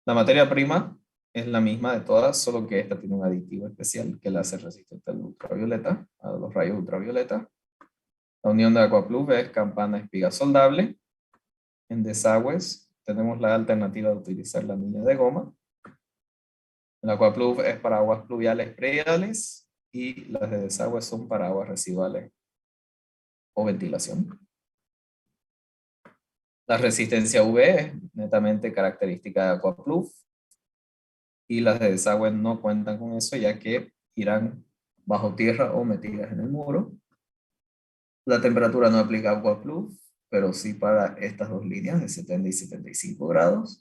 la materia prima es la misma de todas, solo que esta tiene un aditivo especial que la hace resistente al ultravioleta, a los rayos ultravioleta. La unión de Aquaplus es campana espiga soldable. En desagües tenemos la alternativa de utilizar la anilla de goma. El Aquaplus es para aguas pluviales prediales y las de desagües son para aguas residuales o ventilación. La resistencia UV es netamente característica de Aquaplus y las de desagüe no cuentan con eso, ya que irán bajo tierra o metidas en el muro. La temperatura no aplica a Aquaplus, pero sí para estas 2 líneas de 70 y 75 grados,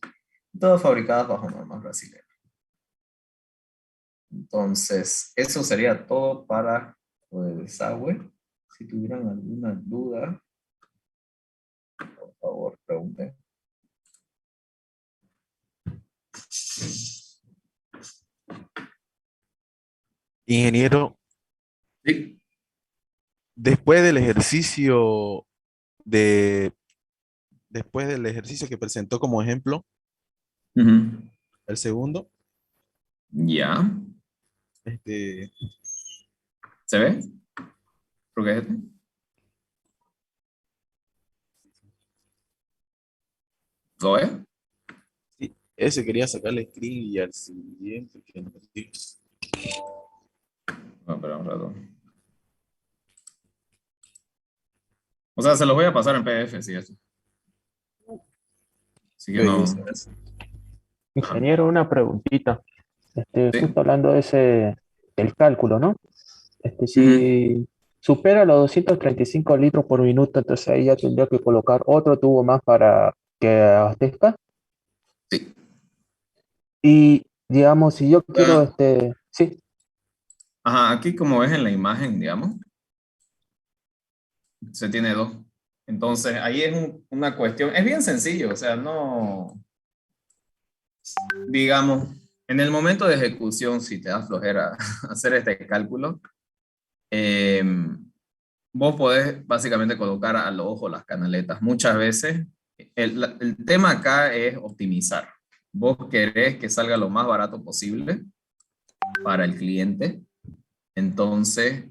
todas fabricadas bajo normas brasileñas. Entonces, eso sería todo para lo de desagüe. Si tuvieran alguna duda, por favor, pregunten. Ingeniero, Sí. después del ejercicio de, después del ejercicio que presentó como ejemplo, Ujú. el segundo, Ya. este, ¿Se ve? Creo que es este. ¿Lo ve? sí, ese quería sacarle screen y al siguiente que no metí. No, espera un rato. O sea, se los voy a pasar en PDF, sí, eso. Así que no. Pues, Ajá. Ingeniero, una preguntita. Sí. Justo hablando de del cálculo, ¿no? Ujú. Si supera los 235 litros por minuto, entonces ahí ya tendría que colocar otro tubo más para que abastezca. Sí. Y digamos, si yo quiero, Ah, sí, ajá, aquí como ves en la imagen, digamos, se tiene dos. Entonces, ahí es una cuestión, es bien sencillo, o sea, no, digamos, en el momento de ejecución, si te da flojera hacer este cálculo, eh, vos podés básicamente colocar al ojo las canaletas. Muchas veces, el tema acá es optimizar. Vos querés que salga lo más barato posible para el cliente. Entonces,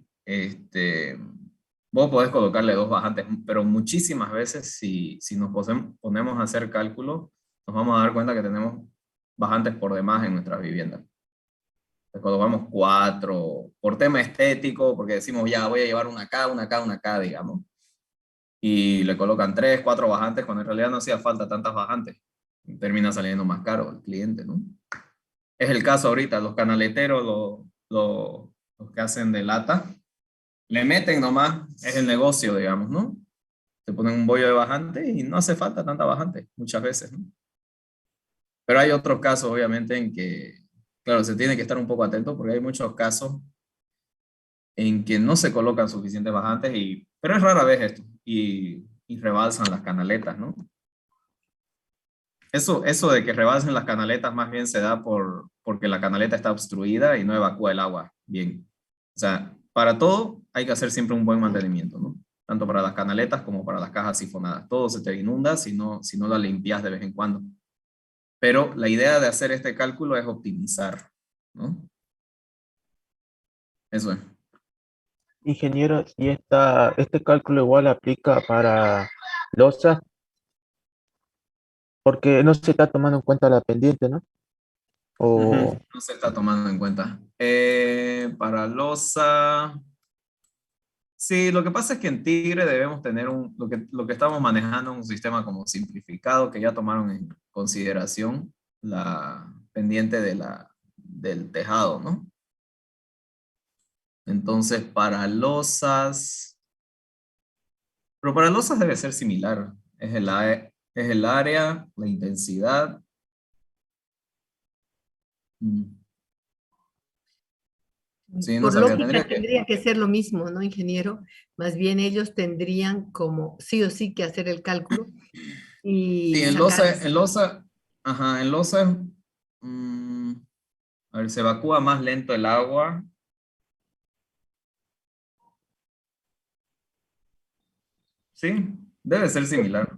vos podés colocarle dos bajantes, pero muchísimas veces si nos ponemos a hacer cálculos, nos vamos a dar cuenta que tenemos bajantes por demás en nuestras viviendas. Le colocamos cuatro, por tema estético, porque decimos ya voy a llevar una acá, una acá, una acá, digamos. Y le colocan tres, cuatro bajantes, cuando en realidad no hacía falta tantas bajantes. Termina saliendo más caro al cliente, ¿no? Es el caso ahorita, los canaleteros, los que hacen de lata, le meten nomás, es el negocio, digamos, ¿no? Te ponen un bollo de bajante y no hace falta tanta bajante, muchas veces, ¿no? Pero hay otros casos, obviamente, en que, claro, se tiene que estar un poco atento porque hay muchos casos en que no se colocan suficientes bajantes, pero es rara vez esto, y rebalsan las canaletas, ¿no? Eso de que rebalsen las canaletas más bien se da porque la canaleta está obstruida y no evacúa el agua bien. O sea, para todo hay que hacer siempre un buen mantenimiento, ¿no? Tanto para las canaletas como para las cajas sifonadas. Todo se te inunda si no la limpias de vez en cuando. Pero la idea de hacer este cálculo es optimizar, ¿no? Eso es. ingeniero, y este cálculo igual aplica para losas, porque no se está tomando en cuenta la pendiente, ¿no? Ujú. O, No se está tomando en cuenta. Para losa, sí, lo que pasa es que en Tigre debemos tener lo que estamos manejando un sistema como simplificado que ya tomaron en consideración la pendiente del tejado, ¿no? Entonces, pero para losas debe ser similar. Es el área, la intensidad. Mm. Sí, no Por sabría, lógica tendría que. tendría que ser lo mismo, ¿no, ingeniero? Más bien ellos tendrían como sí o sí que hacer el cálculo Sí, y en sacar. losa, ajá, en losa, mm, a ver, se evacúa más lento el agua. Sí, debe ser similar.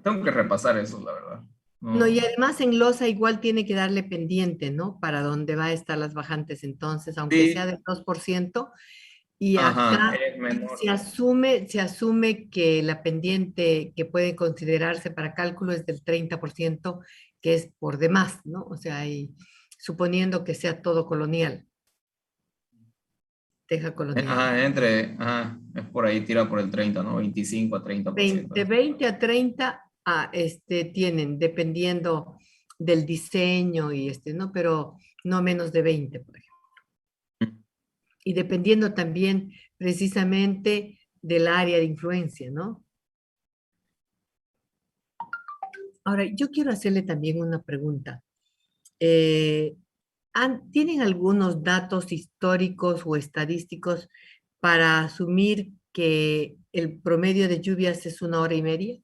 Tengo que repasar eso, la verdad. No, y No. además en losa igual tiene que darle pendiente, ¿no? Para dónde va a estar las bajantes entonces, aunque sea Sí, del 2%. Y ajá, acá es menor. se asume que la pendiente que puede considerarse para cálculo es del 30%, que es por demás, ¿no? O sea, y suponiendo que sea todo colonial, teja colonial. Es por ahí, tira por el 30, ¿no? 25 a 30%. De 20 a 30 tienen, dependiendo del diseño y ¿no? Pero no menos de 20, por ejemplo. Y dependiendo también precisamente del área de influencia, ¿no? Ahora, yo quiero hacerle también una pregunta. Eh, ¿Tienen algunos datos históricos o estadísticos para asumir que el promedio de lluvias es 1 hora y media?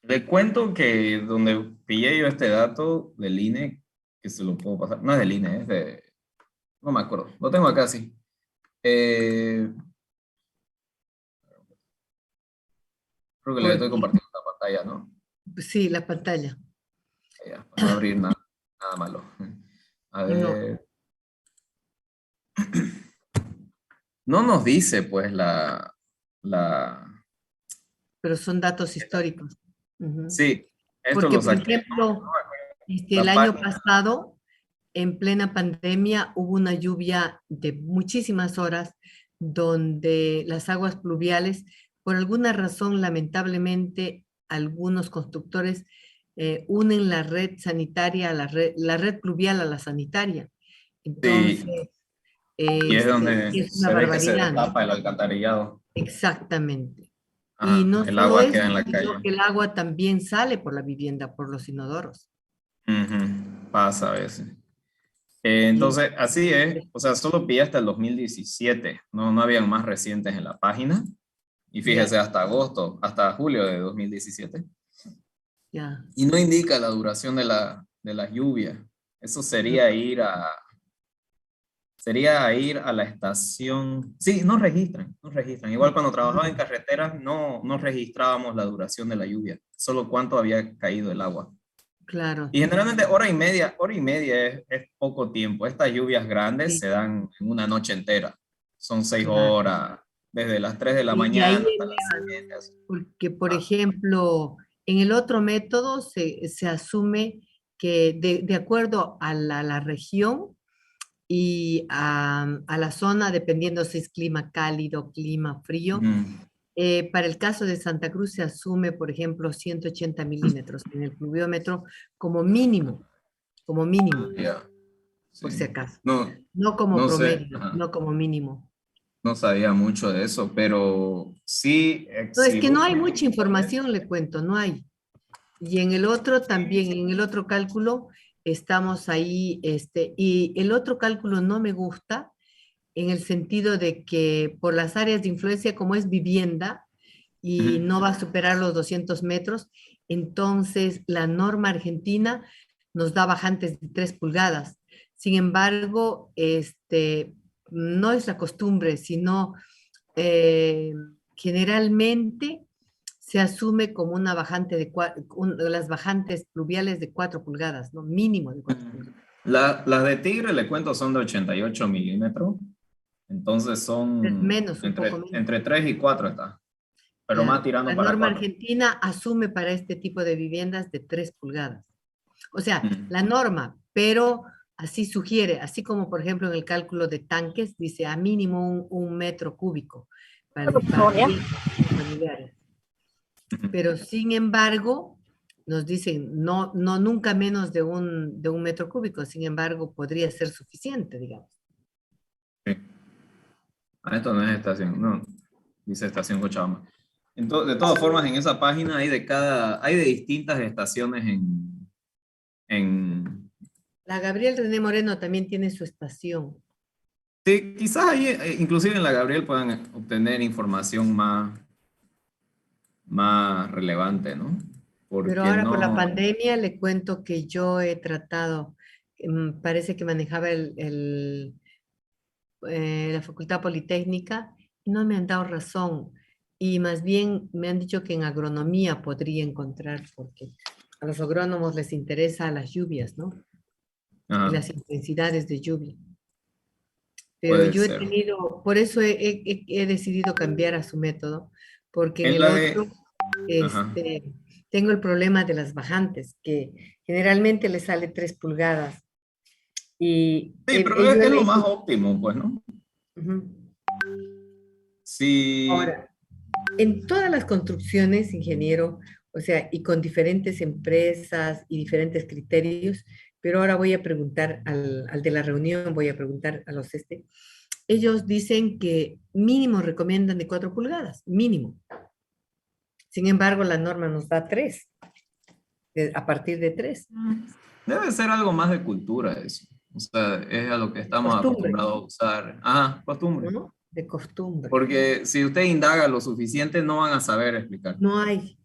Le cuento que donde pillé yo este dato del INE, que se lo puedo pasar, no es del INE, no me acuerdo, lo tengo acá, sí. Eh, Creo que le estoy compartiendo la pantalla, ¿no? Sí, la pantalla. Ya, para no abrir nada, nada malo. A ver. No nos dice, pues, Pero son datos históricos. Ujú. Sí, esto Porque, lo por saqué. ejemplo, La el año página. pasado, en plena pandemia, hubo una lluvia de muchísimas horas donde las aguas pluviales, por alguna razón, lamentablemente, algunos constructores unen la red sanitaria, a la red pluvial a la sanitaria. Entonces, Sí, y es donde es una se ve que se barbaridad, ¿no? destapa el alcantarillado. Exactamente. Y Ajá, no el solo agua eso, queda en la sino calle. que el agua también sale por la vivienda, por los inodoros. Ujú, pasa a veces. Y Entonces, así es. O sea, solo pillé hasta el 2017. No, no habían más recientes en la página. Y ya, fíjese, hasta agosto, hasta julio de 2017. ya. Y no indica la duración de la lluvia. Eso sería ir a la estación. Sí, no registran, no registran. Igual cuando trabajaba en carreteras no registrábamos la duración de la lluvia, solo cuánto había caído el agua. Claro. Y generalmente hora y media es poco tiempo. Estas lluvias grandes Sí, se dan en una noche entera. Son 6 claro. horas, desde las 3 de la Y ahí mañana hasta las elevan, 7. Así. porque, por Ah, ejemplo, en el otro método se asume que de acuerdo a la región y a la zona, dependiendo si es clima cálido, clima frío, ujú. para el caso de Santa Cruz se asume, por ejemplo, 180 milímetros en el pluviómetro como mínimo, Ya, por si sí. acaso. No, No como no sé. promedio, Ajá. no como mínimo. No sabía mucho de eso, pero sí, No, es si que no hay buscan en mucha internet, información, le cuento, no hay. Y en el otro también, en el otro cálculo, estamos ahí, y el otro cálculo no me gusta en el sentido de que por las áreas de influencia, como es vivienda y ujú, no va a superar los 200 metros, entonces la norma argentina nos da bajantes de 3 pulgadas. Sin embargo, no es la costumbre, sino eh, generalmente se asume como una bajante las bajantes pluviales de 4 pulgadas, ¿no? Mínimo de 4 ujú. pulgadas. Las de Tigre, le cuento, son de 88 milímetros, entonces Es son menos, un poco menos. entre 3 y 4 está, pero más Claro. tirando La para norma 4. argentina asume para este tipo de viviendas de 3 pulgadas. O sea, Ujú. la norma, pero así sugiere, así como por ejemplo en el cálculo de tanques, dice a mínimo un metro cúbico para viviendas unifamiliares. Ujú. Pero sin embargo, nos dicen no nunca menos de un metro cúbico, sin embargo, podría ser suficiente, digamos. Sí. Ah, esto no es estación, no, dice estación Cochabamba. Entonces, de todas formas, en esa página hay de distintas estaciones en. La Gabriel René Moreno también tiene su estación. Sí, quizás ahí, inclusive en la Gabriel puedan obtener información más relevante, ¿no? Pero Porque ahora por la no. pandemia le cuento que yo he tratado, parece que manejaba la Facultad Politécnica y no me han dado razón. Y más bien me han dicho que en agronomía podría encontrar, porque a los agrónomos les interesa las lluvias, ¿no? Y Ajá, las intensidades de lluvia. Pero puede yo he ser. tenido, por eso he decidido cambiar a su método, porque en En el la de. otro Ajá. tengo el problema de las bajantes, que generalmente le sale 3 pulgadas. Y Sí, pero yo he es lo más leído. óptimo, pues, ¿no? Ujú. Sí. Ahora, en todas las construcciones, ingeniero, o sea, y con diferentes empresas y diferentes criterios, pero ahora voy a preguntar al de la reunión, voy a preguntar a los ellos dicen que mínimo recomiendan de 4 pulgadas, mínimo. Sin embargo, la norma nos da 3, a partir de 3. Debe ser algo más de cultura eso. O sea, es a lo que estamos Costumbre, acostumbrados a usar. Ajá, costumbre. ¿no? De costumbre. Porque si usted indaga lo suficiente, no van a saber explicar. No hay,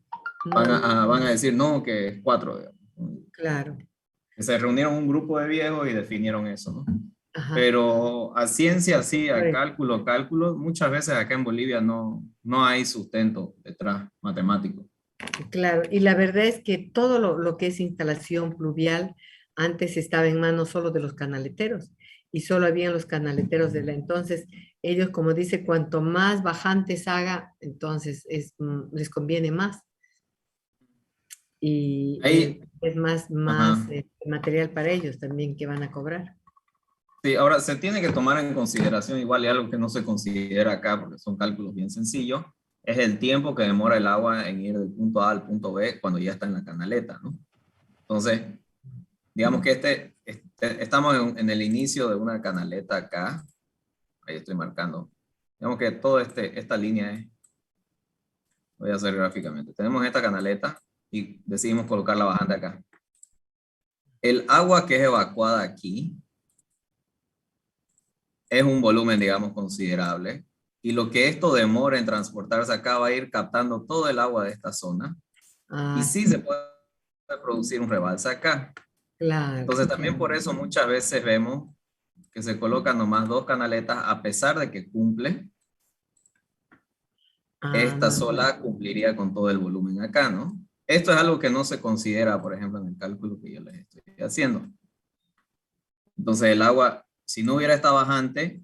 Van no, van a decir, no, que es 4, digamos. claro. Se reunieron un grupo de viejos y definieron eso, ¿no? Ajá. Pero a ciencia, sí, a cálculo, muchas veces acá en Bolivia no hay sustento detrás matemático. Claro, y la verdad es que todo lo que es instalación pluvial antes estaba en manos solo de los canaleteros y solo habían los canaleteros de la. Entonces, ellos, como dice, cuanto más bajantes haga, entonces les conviene más y Ahí, es más ajá. material para ellos también que van a cobrar. Sí, ahora se tiene que tomar en consideración, igual y algo que no se considera acá, porque son cálculos bien sencillos, es el tiempo que demora el agua en ir del punto A al punto B cuando ya está en la canaleta, ¿no? Entonces, digamos que estamos en el inicio de una canaleta acá, ahí estoy marcando, digamos que toda esta línea es, voy a hacer gráficamente, tenemos esta canaleta y decidimos colocar la bajante acá. El agua que es evacuada aquí es un volumen, digamos, considerable. Y lo que esto demora en transportarse acá va a ir captando todo el agua de esta zona. Y sí se puede producir un rebalse acá. Claro. Entonces también por eso muchas veces vemos que se colocan nomás 2 canaletas a pesar de que cumple. Esta sola cumpliría con todo el volumen acá, ¿no? Esto es algo que no se considera, por ejemplo, en el cálculo que yo les estoy haciendo. Entonces el agua, si no hubiera esta bajante,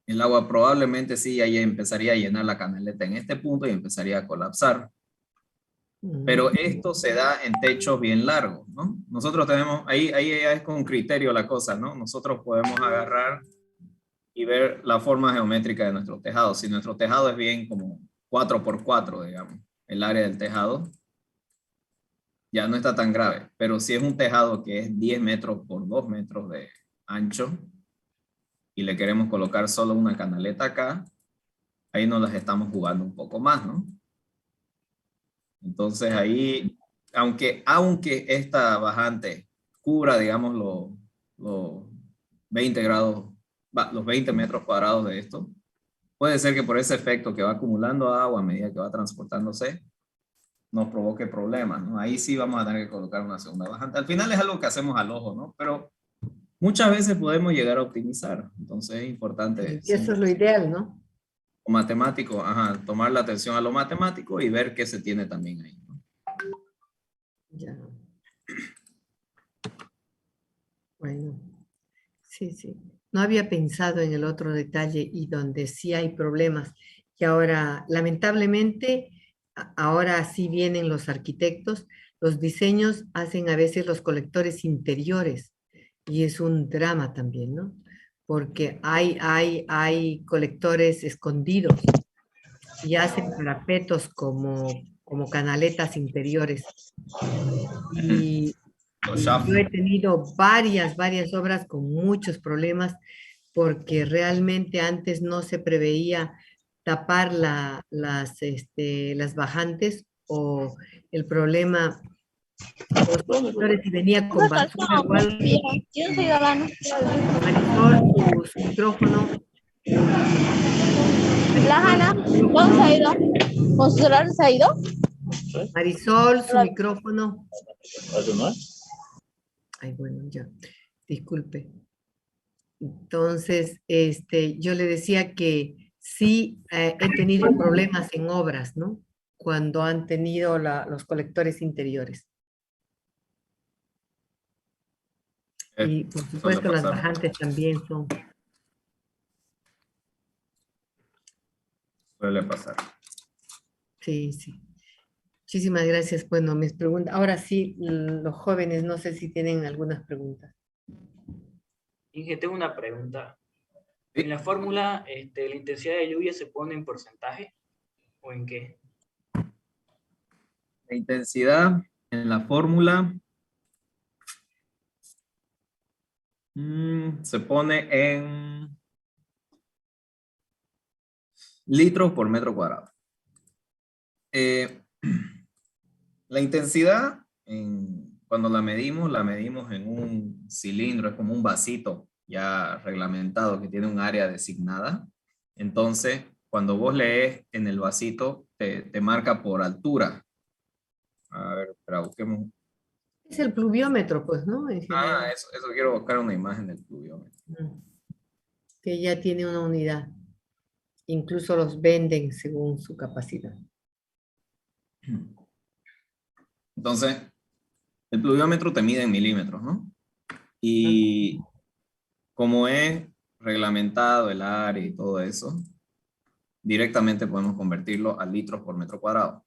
el agua probablemente sí ya empezaría a llenar la canaleta en este punto y empezaría a colapsar. Pero esto se da en techos bien largos, ¿no? Nosotros tenemos, ahí ya es con criterio la cosa, ¿no? Nosotros podemos agarrar y ver la forma geométrica de nuestro tejado. Si nuestro tejado es bien como 4x4, digamos, el área del tejado, ya no está tan grave. Pero si es un tejado que es 10 metros por 2 metros de ancho y le queremos colocar solo una canaleta acá, ahí nos las estamos jugando un poco más, ¿no? Entonces ahí, aunque esta bajante cubra, digamos, los 20 grados, los 20 metros cuadrados de esto, puede ser que por ese efecto que va acumulando agua a medida que va transportándose, nos provoque problemas, ¿no? Ahí sí vamos a tener que colocar una segunda bajante. Al final es algo que hacemos al ojo, ¿no? Pero muchas veces podemos llegar a optimizar. Entonces es importante. Y eso es lo ideal, ¿no? Matemático, ajá, tomar la atención a lo matemático y ver qué se tiene también ahí, ¿no? Ya. Bueno, sí. No había pensado en el otro detalle y donde sí hay problemas. Y ahora, lamentablemente, ahora sí vienen los arquitectos, los diseños hacen a veces los colectores interiores y es un drama también, ¿no? Porque hay colectores escondidos y hacen parapetos como canaletas interiores. Y yo he tenido varias obras con muchos problemas porque realmente antes no se preveía tapar las bajantes o el problema, los conductores y venía con basura igual. Marisol, su micrófono. ¿Dónde se ha ido? ¿Con su celular se ha ido? Marisol, su micrófono. ¿No? Ay, bueno, ya, disculpe. Entonces, yo le decía que sí he tenido problemas en obras, ¿no? Cuando han tenido los colectores interiores. Y por supuesto las bajantes también son. Suele pasar. Sí. Muchísimas gracias. Bueno, mis preguntas. Ahora sí, los jóvenes, no sé si tienen algunas preguntas. Inge, tengo una pregunta. ¿En la fórmula la intensidad de lluvia se pone en porcentaje o en qué? La intensidad en la fórmula se pone en litros por metro cuadrado. La intensidad, cuando la medimos en un cilindro, es como un vasito ya reglamentado que tiene un área designada. Entonces, cuando vos lees en el vasito, te marca por altura. A ver, espera, busquemos. Es el pluviómetro, pues, ¿no? Ah, eso quiero buscar una imagen del pluviómetro. Que ya tiene una unidad. Incluso los venden según su capacidad. Entonces, el pluviómetro te mide en milímetros, ¿no? Y como es reglamentado el área y todo eso, directamente podemos convertirlo a litros por metro cuadrado.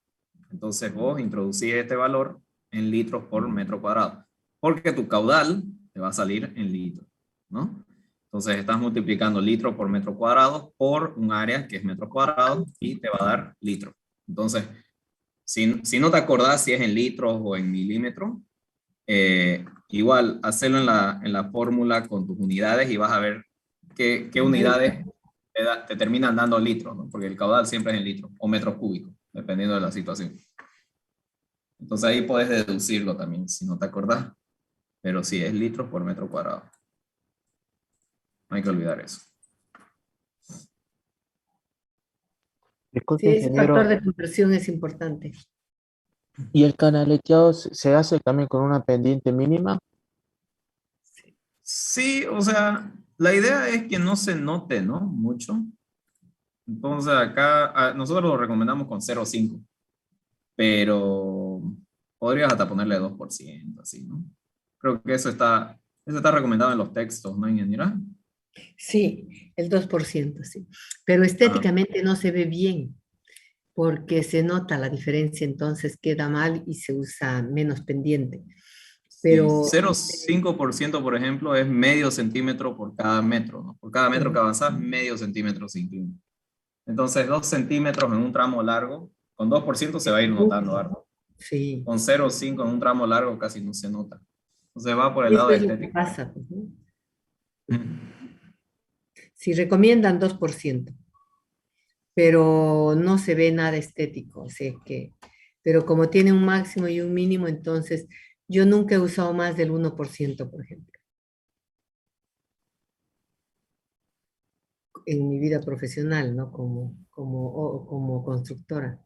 Entonces vos introducís este valor en litros por metro cuadrado, porque tu caudal te va a salir en litros, ¿no? Entonces estás multiplicando litros por metro cuadrado por un área que es metro cuadrado y te va a dar litros. Entonces, si no te acordás si es en litros o en milímetros, igual hacerlo en la fórmula con tus unidades y vas a ver qué unidades te terminan dando litros, ¿no? Porque el caudal siempre es en litros o metros cúbicos, dependiendo de la situación. Entonces ahí puedes deducirlo también, si no te acordás. Pero sí, es litros por metro cuadrado. No hay que olvidar eso. Disculpe, Sí, ese ingeniero, factor de conversión es importante. ¿y el canaleteado se hace también con una pendiente mínima? Sí, o sea, la idea es que no se note, ¿no? Mucho. Entonces acá nosotros lo recomendamos con 0,5, pero podrías hasta ponerle 2%, así, ¿no? Creo que eso está recomendado en los textos, ¿no, ingeniera? Sí, el 2%, sí. Pero estéticamente no se ve bien, porque se nota la diferencia, entonces queda mal y se usa menos pendiente. Pero 0,5%, por ejemplo, es medio centímetro por cada metro, ¿no? Por cada metro que avanzas, medio centímetro se inclina. Entonces, 2 centímetros en un tramo largo, con 2% se va a ir notando algo. sí, Con 0,5 en un tramo largo casi no se nota. Entonces va por el lado eso es lo que estético. pasa, pues, ¿no? Mm. Si recomiendan 2%, pero no se ve nada estético, así que, pero como tiene un máximo y un mínimo, entonces yo nunca he usado más del 1%, por ejemplo, en mi vida profesional, ¿no? Como constructora.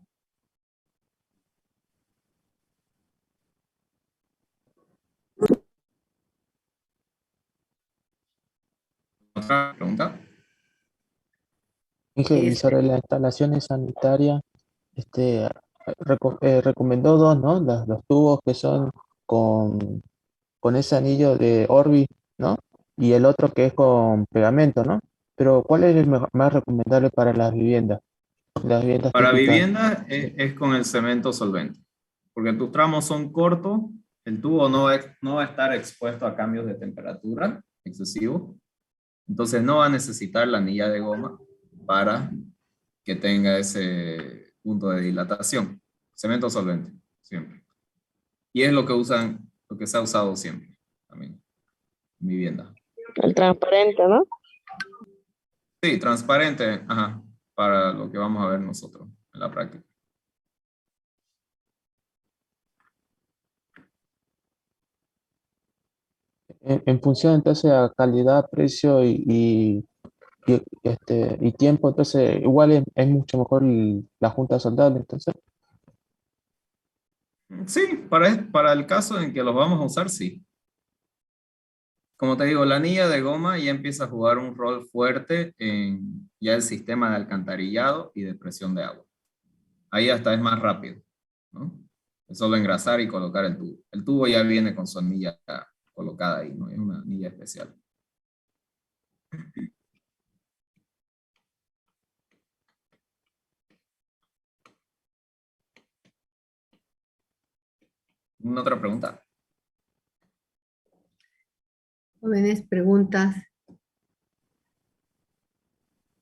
¿Otra pregunta? Y sobre las instalaciones sanitarias, recomendó dos, ¿no? Los tubos que son con ese anillo de Orbi, ¿no? Y el otro que es con pegamento, ¿no? Pero ¿cuál es el más recomendable para las viviendas? Las viviendas Para típicas. vivienda es con el cemento solvente, porque tus tramos son cortos, el tubo no va a estar expuesto a cambios de temperatura excesivos, entonces no va a necesitar la anilla de goma para que tenga ese punto de dilatación. Cemento solvente, siempre. Y es lo que lo que se ha usado siempre también en vivienda. El transparente, ¿no? Sí, transparente, ajá, para lo que vamos a ver nosotros en la práctica. En función entonces a calidad, precio y tiempo, entonces igual es mucho mejor la junta soldable, entonces. Sí, para el caso en que los vamos a usar, sí. Como te digo, la anilla de goma ya empieza a jugar un rol fuerte en ya el sistema de alcantarillado y de presión de agua. Ahí hasta es más rápido, ¿no? Es solo engrasar y colocar el tubo. El tubo ya viene con su anilla colocada ahí, ¿no? Es una anilla especial. ¿Una otra pregunta? Jóvenes, preguntas.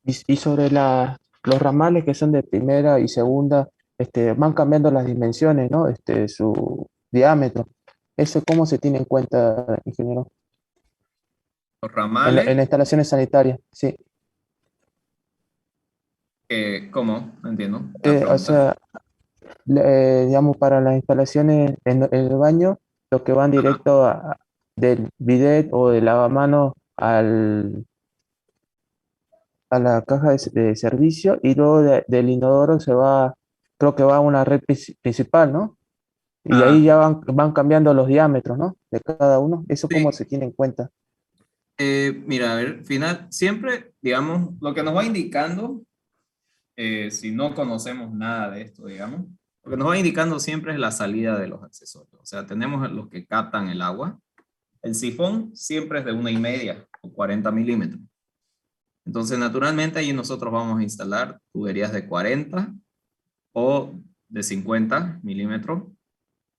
Y sobre los ramales que son de primera y segunda, van cambiando las dimensiones, ¿no? Su diámetro. ¿Eso cómo se tiene en cuenta, ingeniero? Los En ramales, instalaciones sanitarias, sí. ¿cómo? No entiendo la O pregunta. sea, digamos, para las instalaciones en el baño, los que van directo del bidet o del lavamanos a la caja de servicio y luego del inodoro se va, creo que va a una red principal, ¿no? Y ahí ya van cambiando los diámetros, ¿no? De cada uno. ¿Eso cómo se tiene en cuenta? Mira, a ver, siempre, digamos, lo que nos va indicando, si no conocemos nada de esto, digamos, lo que nos va indicando siempre es la salida de los accesorios. O sea, tenemos los que captan el agua. El sifón siempre es de 1,5 o 40 milímetros. Entonces, naturalmente, ahí nosotros vamos a instalar tuberías de 40 o de 50 milímetros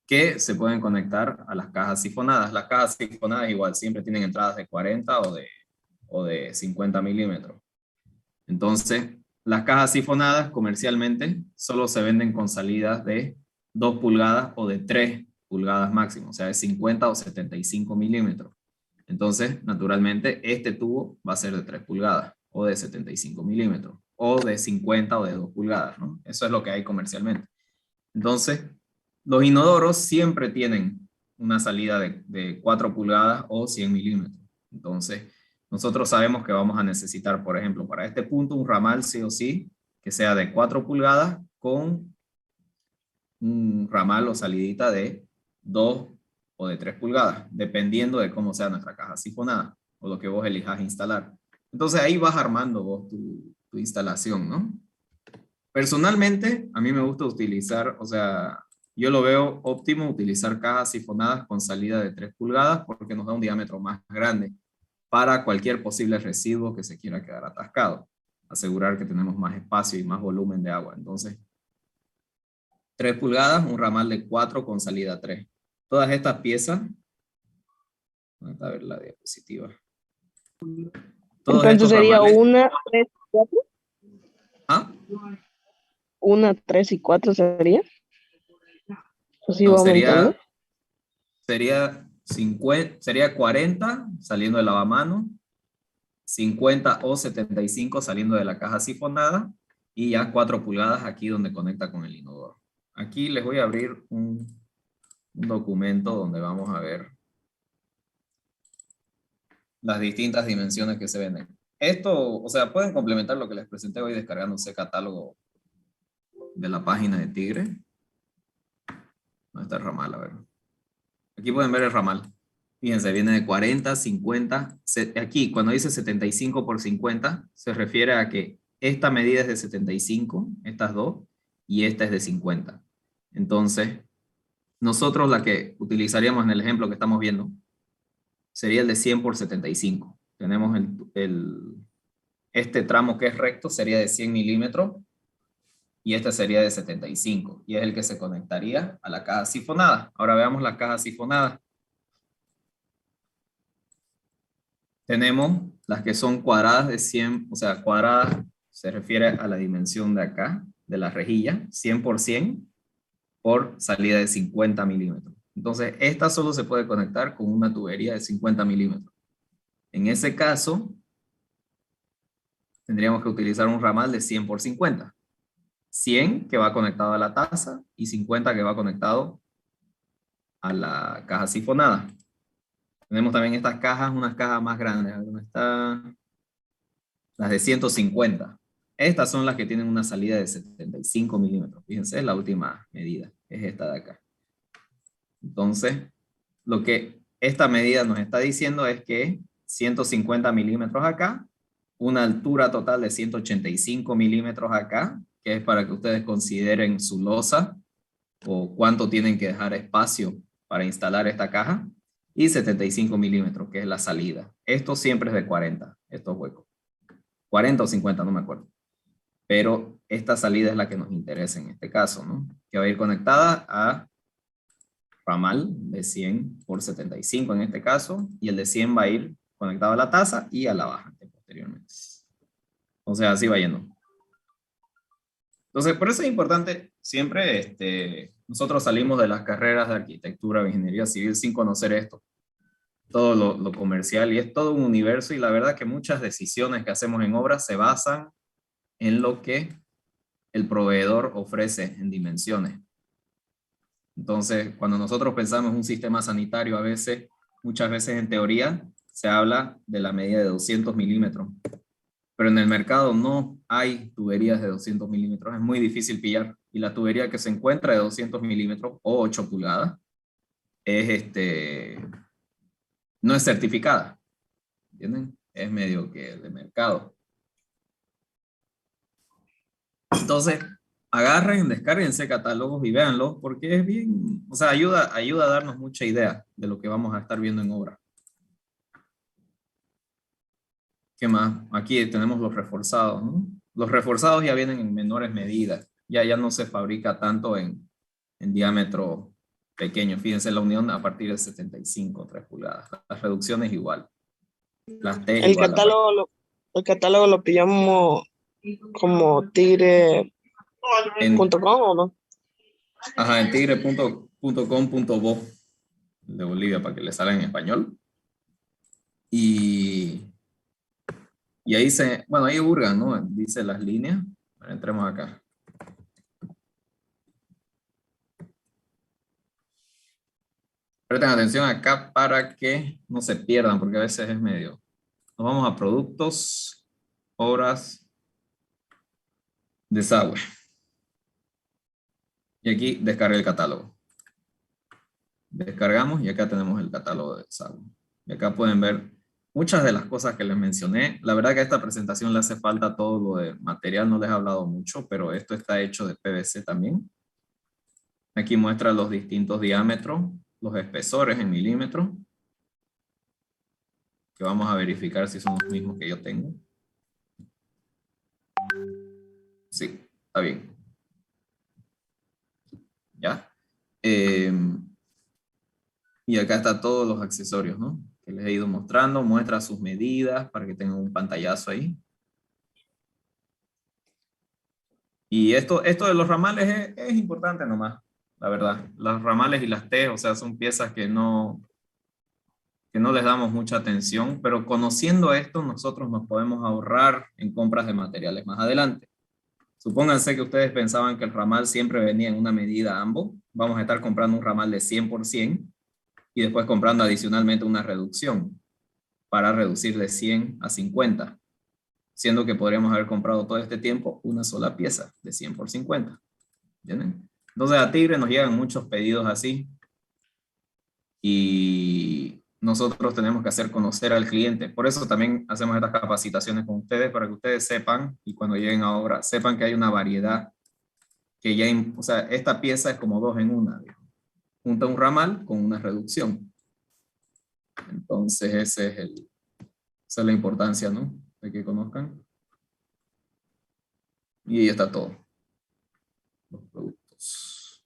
que se pueden conectar a las cajas sifonadas. Las cajas sifonadas igual siempre tienen entradas de 40 o de 50 milímetros. Entonces, las cajas sifonadas comercialmente solo se venden con salidas de 2 pulgadas o de 3 pulgadas máximo, o sea, de 50 o 75 milímetros. Entonces, naturalmente, este tubo va a ser de 3 pulgadas o de 75 milímetros o de 50 o de 2 pulgadas, ¿no? Eso es lo que hay comercialmente. Entonces, los inodoros siempre tienen una salida de 4 pulgadas o 100 milímetros. Entonces, nosotros sabemos que vamos a necesitar, por ejemplo, para este punto, un ramal sí o sí, que sea de 4 pulgadas con un ramal o salidita de 2 o de 3 pulgadas, dependiendo de cómo sea nuestra caja sifonada o lo que vos elijas instalar. Entonces ahí vas armando vos tu instalación, ¿no? Personalmente, a mí me gusta utilizar, o sea, yo lo veo óptimo utilizar cajas sifonadas con salida de 3 pulgadas porque nos da un diámetro más grande para cualquier posible residuo que se quiera quedar atascado. Asegurar que tenemos más espacio y más volumen de agua. Entonces, 3 pulgadas, un ramal de 4 con salida 3. Todas estas piezas, vamos a ver la diapositiva. Entonces sería ramales, 1, 3, 4. ¿Ah? 1, 3 y 4 sería. Así No, va aumentando. sería 40 saliendo del lavamano, 50 o 75 saliendo de la caja sifonada y ya 4 pulgadas aquí donde conecta con el inodoro. Aquí les voy a abrir un documento donde vamos a ver las distintas dimensiones que se venden. Esto, o sea, pueden complementar lo que les presenté hoy descargándose el catálogo de la página de Tigre. ¿Dónde está el ramal? A ver. Aquí pueden ver el ramal. Fíjense, viene de 40, 50. Aquí, cuando dice 75 por 50, se refiere a que esta medida es de 75, estas dos, y esta es de 50. Entonces, nosotros la que utilizaríamos en el ejemplo que estamos viendo sería el de 100 por 75. Tenemos este tramo que es recto, sería de 100 milímetros, y este sería de 75, y es el que se conectaría a la caja sifonada. Ahora veamos la caja sifonada. Tenemos las que son cuadradas de 100, o sea, cuadradas se refiere a la dimensión de acá, de la rejilla, 100 por 100, por salida de 50 milímetros. Entonces, esta solo se puede conectar con una tubería de 50 milímetros. En ese caso, tendríamos que utilizar un ramal de 100 por 50. 100 que va conectado a la taza y 50 que va conectado a la caja sifonada. Tenemos también estas cajas, unas cajas más grandes. ¿Dónde están? Las de 150. Estas son las que tienen una salida de 75 milímetros. Fíjense, es la última medida. Es esta de acá. Entonces, lo que esta medida nos está diciendo es que 150 milímetros acá, una altura total de 185 milímetros acá, que es para que ustedes consideren su losa o cuánto tienen que dejar espacio para instalar esta caja, y 75 milímetros, que es la salida. Esto siempre es de 40, estos huecos. 40 o 50, no me acuerdo. Pero esta salida es la que nos interesa en este caso, ¿no? Que va a ir conectada a ramal de 100 por 75 en este caso, y el de 100 va a ir conectado a la taza y a la bajante posteriormente. O sea, así va yendo. Entonces, por eso es importante siempre, nosotros salimos de las carreras de arquitectura o ingeniería civil sin conocer esto, todo lo comercial, y es todo un universo, y la verdad que muchas decisiones que hacemos en obras se basan en lo que el proveedor ofrece en dimensiones. Entonces, cuando nosotros pensamos en un sistema sanitario, muchas veces en teoría, se habla de la medida de 200 milímetros. Pero en el mercado no hay tuberías de 200 milímetros, es muy difícil pillar. Y la tubería que se encuentra de 200 milímetros o 8 pulgadas es no es certificada. ¿Entienden? Es medio que de mercado. Entonces, agarren, descárguense catálogos y véanlos porque es bien, o sea, ayuda a darnos mucha idea de lo que vamos a estar viendo en obra. ¿Qué más? Aquí tenemos los reforzados, ¿no? Los reforzados ya vienen en menores medidas. Ya no se fabrica tanto en diámetro pequeño. Fíjense, la unión a partir de 75, 3 pulgadas. Las reducciones igual. Las T El igual. catálogo lo pillamos como tigre.com ¿o no? Ajá, en tigre.com.bo de Bolivia para que le salga en español. Y ahí ahí hurgan, ¿no? Dice las líneas. Entremos acá. Presten atención acá para que no se pierdan, porque a veces es medio. Nos vamos a productos, obras, desagüe. Y aquí descarga el catálogo. Descargamos y acá tenemos el catálogo de desagüe. Y acá pueden ver muchas de las cosas que les mencioné. La verdad que a esta presentación le hace falta todo lo de material, no les he hablado mucho, pero esto está hecho de PVC también. Aquí muestra los distintos diámetros, los espesores en milímetros, que vamos a verificar si son los mismos que yo tengo. Sí, está bien. ¿Ya? Y acá está todos los accesorios, ¿no? Que les he ido mostrando. Muestra sus medidas para que tengan un pantallazo ahí. Y esto de los ramales es importante nomás, la verdad. Los ramales y las T, o sea, son piezas que no les damos mucha atención, pero conociendo esto nosotros nos podemos ahorrar en compras de materiales más adelante. Supónganse que ustedes pensaban que el ramal siempre venía en una medida ambos. Vamos a estar comprando un ramal de 100% y después comprando adicionalmente una reducción para reducir de 100 a 50, siendo que podríamos haber comprado todo este tiempo una sola pieza de 100 por 50. ¿Entienden? Entonces a Tigre nos llegan muchos pedidos así y nosotros tenemos que hacer conocer al cliente. Por eso también hacemos estas capacitaciones con ustedes, para que ustedes sepan, y cuando lleguen a obra, sepan que hay una variedad, que ya, o sea, esta pieza es como 2 en 1. Junta un ramal con una reducción. Entonces esa es la importancia, ¿no? De que conozcan. Y ahí está todo. Los productos.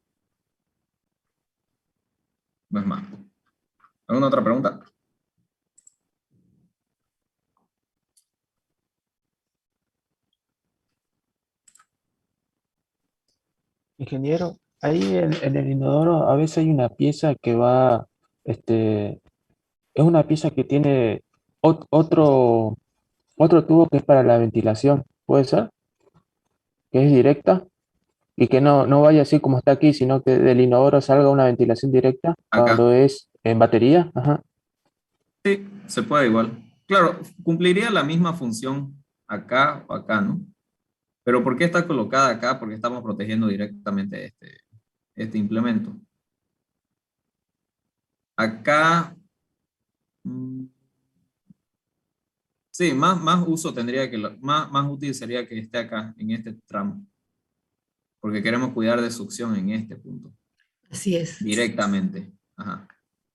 No es más. ¿Alguna otra pregunta? Ingeniero, ahí en el inodoro a veces hay una pieza que va, es una pieza que tiene otro tubo que es para la ventilación, ¿puede ser? Que es directa y que no vaya así como está aquí, sino que del inodoro salga una ventilación directa Acá. cuando es en batería. Ajá. Sí, se puede igual. Claro, cumpliría la misma función acá o acá, ¿no? Pero ¿por qué está colocada acá? Porque estamos protegiendo directamente este implemento. Acá, sí, más uso tendría que, más útil sería que esté acá, en este tramo. Porque queremos cuidar de succión en este punto. Así es. Directamente. Ajá.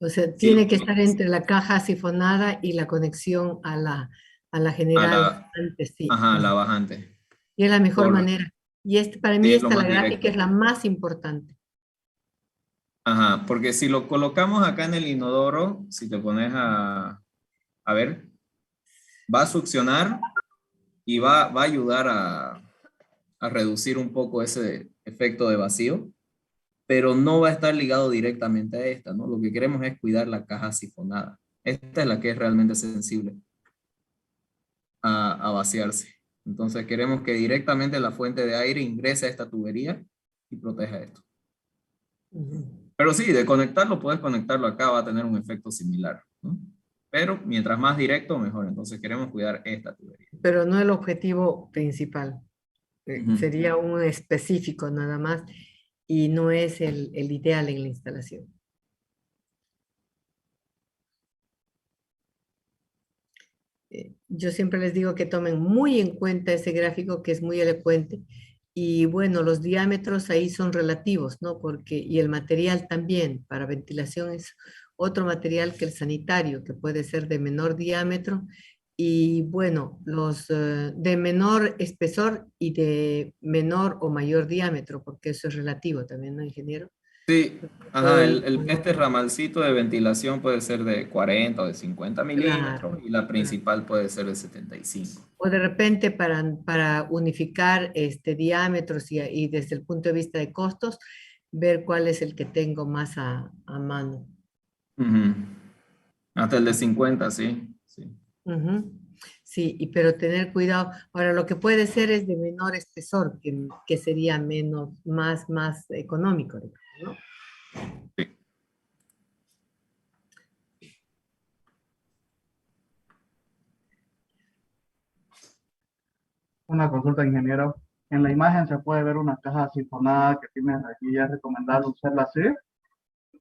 O sea, Sí. tiene que estar entre la caja sifonada y la conexión a la general. Sí. Ajá, la bajante. Y es la mejor Correcto. manera. Y para mí Sí, es lo la más gráfica directo. es la más importante. Ajá, porque si lo colocamos acá en el inodoro, si te pones a ver, va a succionar y va a ayudar a reducir un poco ese efecto de vacío, pero no va a estar ligado directamente a esta, ¿no? Lo que queremos es cuidar la caja sifonada. Esta es la que es realmente sensible a vaciarse. Entonces queremos que directamente la fuente de aire ingrese a esta tubería y proteja esto. Pero sí, de conectarlo, puedes conectarlo acá, va a tener un efecto similar, ¿no? Pero mientras más directo, mejor. Entonces queremos cuidar esta tubería. pero no el objetivo principal. Ujú. Sería un específico nada más y no es el ideal en la instalación. Yo siempre les digo que tomen muy en cuenta ese gráfico que es muy elocuente. Y bueno, los diámetros ahí son relativos, ¿no? Porque, y el material también, para ventilación es otro material que el sanitario, que puede ser de menor diámetro. Y bueno, los de menor espesor y de menor o mayor diámetro, porque eso es relativo también, ¿no, ingeniero? Sí, ajá, Todo- este ramalcito de ventilación puede ser de 40 o de 50 milímetros Claro, y la claro. principal puede ser de 75. O de repente para unificar diámetros y desde el punto de vista de costos, ver cuál es el que tengo más a mano. Ujú. Hasta el de 50, sí. Sí. Ujú. Sí, pero tener cuidado. Ahora, lo que puede ser es de menor espesor, que sería menos, más económico, digamos, ¿no? Sí. Una consulta, ingeniero. En la imagen se puede ver una caja sifonada que tiene aquí. ¿Ya es recomendable usarla así?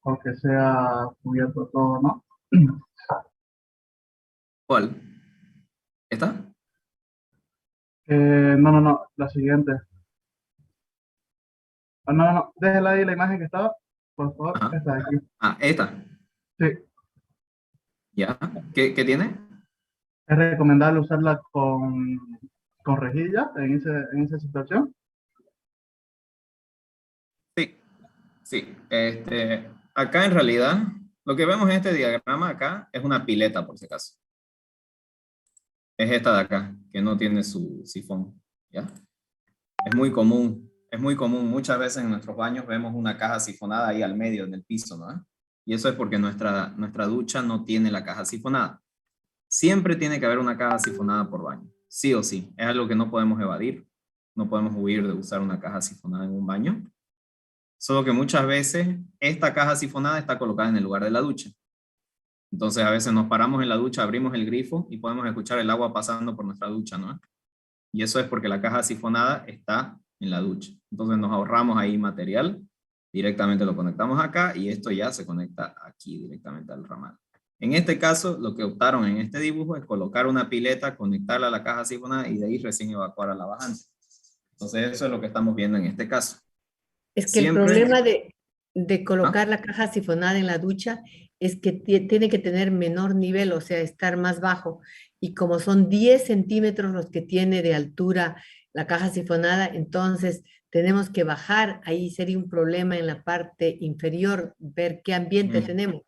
O que sea cubierto todo, ¿no? ¿Cuál? ¿Esta? No, la siguiente. Ah, no, déjela ahí la imagen que estaba, por favor, Ajá. esta de aquí. Ah, esta. Sí, ¿Ya? ¿Qué tiene? es recomendable usarla con rejilla en esa situación. Sí, sí. Acá en realidad, lo que vemos en este diagrama acá es una pileta, por si acaso. Es esta de acá, que no tiene su sifón, ¿ya? Es muy común, muchas veces en nuestros baños vemos una caja sifonada ahí al medio en el piso, ¿no? Y eso es porque nuestra ducha no tiene la caja sifonada. Siempre tiene que haber una caja sifonada por baño, sí o sí. Es algo que no podemos evadir, no podemos huir de usar una caja sifonada en un baño. Solo que muchas veces esta caja sifonada está colocada en el lugar de la ducha. Entonces a veces nos paramos en la ducha, abrimos el grifo y podemos escuchar el agua pasando por nuestra ducha, ¿no? Y eso es porque la caja sifonada está en la ducha. Entonces nos ahorramos ahí material, directamente lo conectamos acá y esto ya se conecta aquí directamente al ramal. En este caso, lo que optaron en este dibujo es colocar una pileta, conectarla a la caja sifonada y de ahí recién evacuar a la bajante. Entonces eso es lo que estamos viendo en este caso. Es que el Siempre... problema de ¿Ah? colocar la caja sifonada en la ducha es que tiene que tener menor nivel, o sea, estar más bajo. Y como son 10 centímetros los que tiene de altura la caja sifonada, entonces tenemos que bajar. Ahí sería un problema en la parte inferior, ver qué ambiente tenemos.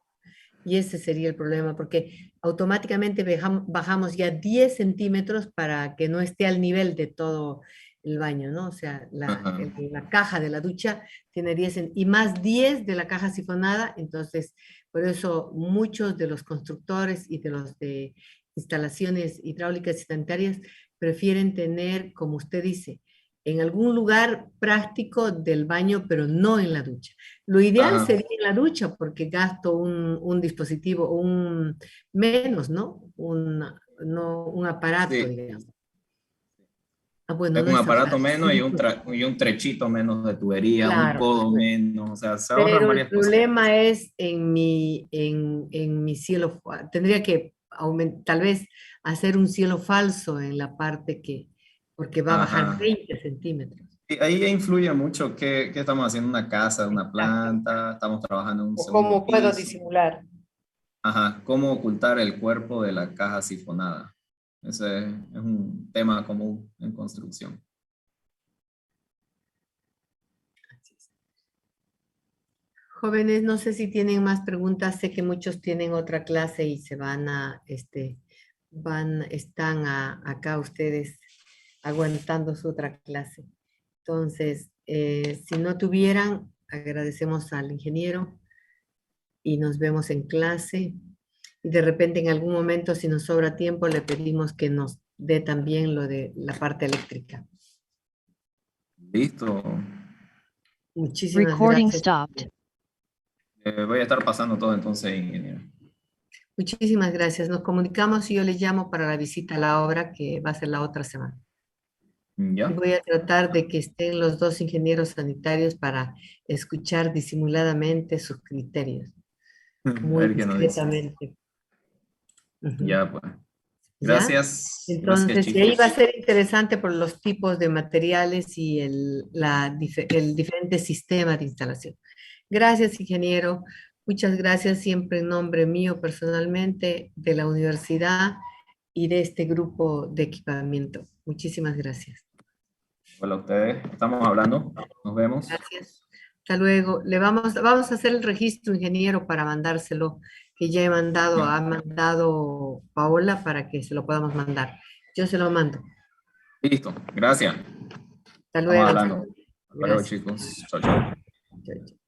Y ese sería el problema, porque automáticamente bajamos ya 10 centímetros para que no esté al nivel de todo el baño, ¿no? O sea, Ajá. la caja de la ducha tiene 10 y más 10 de la caja sifonada, entonces, por eso muchos de los constructores y de los de instalaciones hidráulicas y sanitarias prefieren tener, como usted dice, en algún lugar práctico del baño, pero no en la ducha. Lo ideal Ajá. sería en la ducha porque gasto un dispositivo, menos, ¿no? Un aparato, Sí. digamos. Ah, bueno, Es no un es aparato aparato. menos y un trechito menos de tubería, un Claro, codo menos, o sea, se ahorran pero el varias cositas. problema es en mi cielo, tendría que tal vez hacer un cielo falso en la parte porque va a bajar Ajá. 20 centímetros. Y ahí influye mucho qué estamos haciendo, una casa, una Exacto. planta, estamos trabajando en un O segundo cómo puedo piso. disimular. Ajá, cómo ocultar el cuerpo de la caja sifonada. Ese es un tema común en construcción. Jóvenes, no sé si tienen más preguntas, sé que muchos tienen otra clase y se están acá ustedes aguantando su otra clase. Entonces, si no tuvieran, agradecemos al ingeniero y nos vemos en clase. Y de repente en algún momento, si nos sobra tiempo, le pedimos que nos dé también lo de la parte eléctrica. Listo. Muchísimas Recording gracias. stopped. Voy a estar pasando todo entonces, ingeniero. Muchísimas gracias. Nos comunicamos y yo les llamo para la visita a la obra que va a ser la otra semana. ¿Ya? Y voy a tratar de que estén los dos ingenieros sanitarios para escuchar disimuladamente sus criterios, A muy ver qué nos dice. discretamente. Ujú. Ya, pues. ¿Ya? Gracias. Entonces, Gracias, y ahí va a chicos. ser interesante por los tipos de materiales y el diferente sistema de instalación. Gracias, ingeniero. Muchas gracias siempre en nombre mío personalmente, de la universidad y de este grupo de equipamiento. Muchísimas gracias. Hola a ustedes. Estamos hablando. Nos vemos. Gracias. Hasta luego. Vamos a hacer el registro, ingeniero, para mandárselo, que ya ha mandado Paola para que se lo podamos mandar. Yo se lo mando. Listo. Gracias. Hasta Estamos luego. hablando. Hasta luego, Gracias. chicos. Chao, chao. Chao, chao.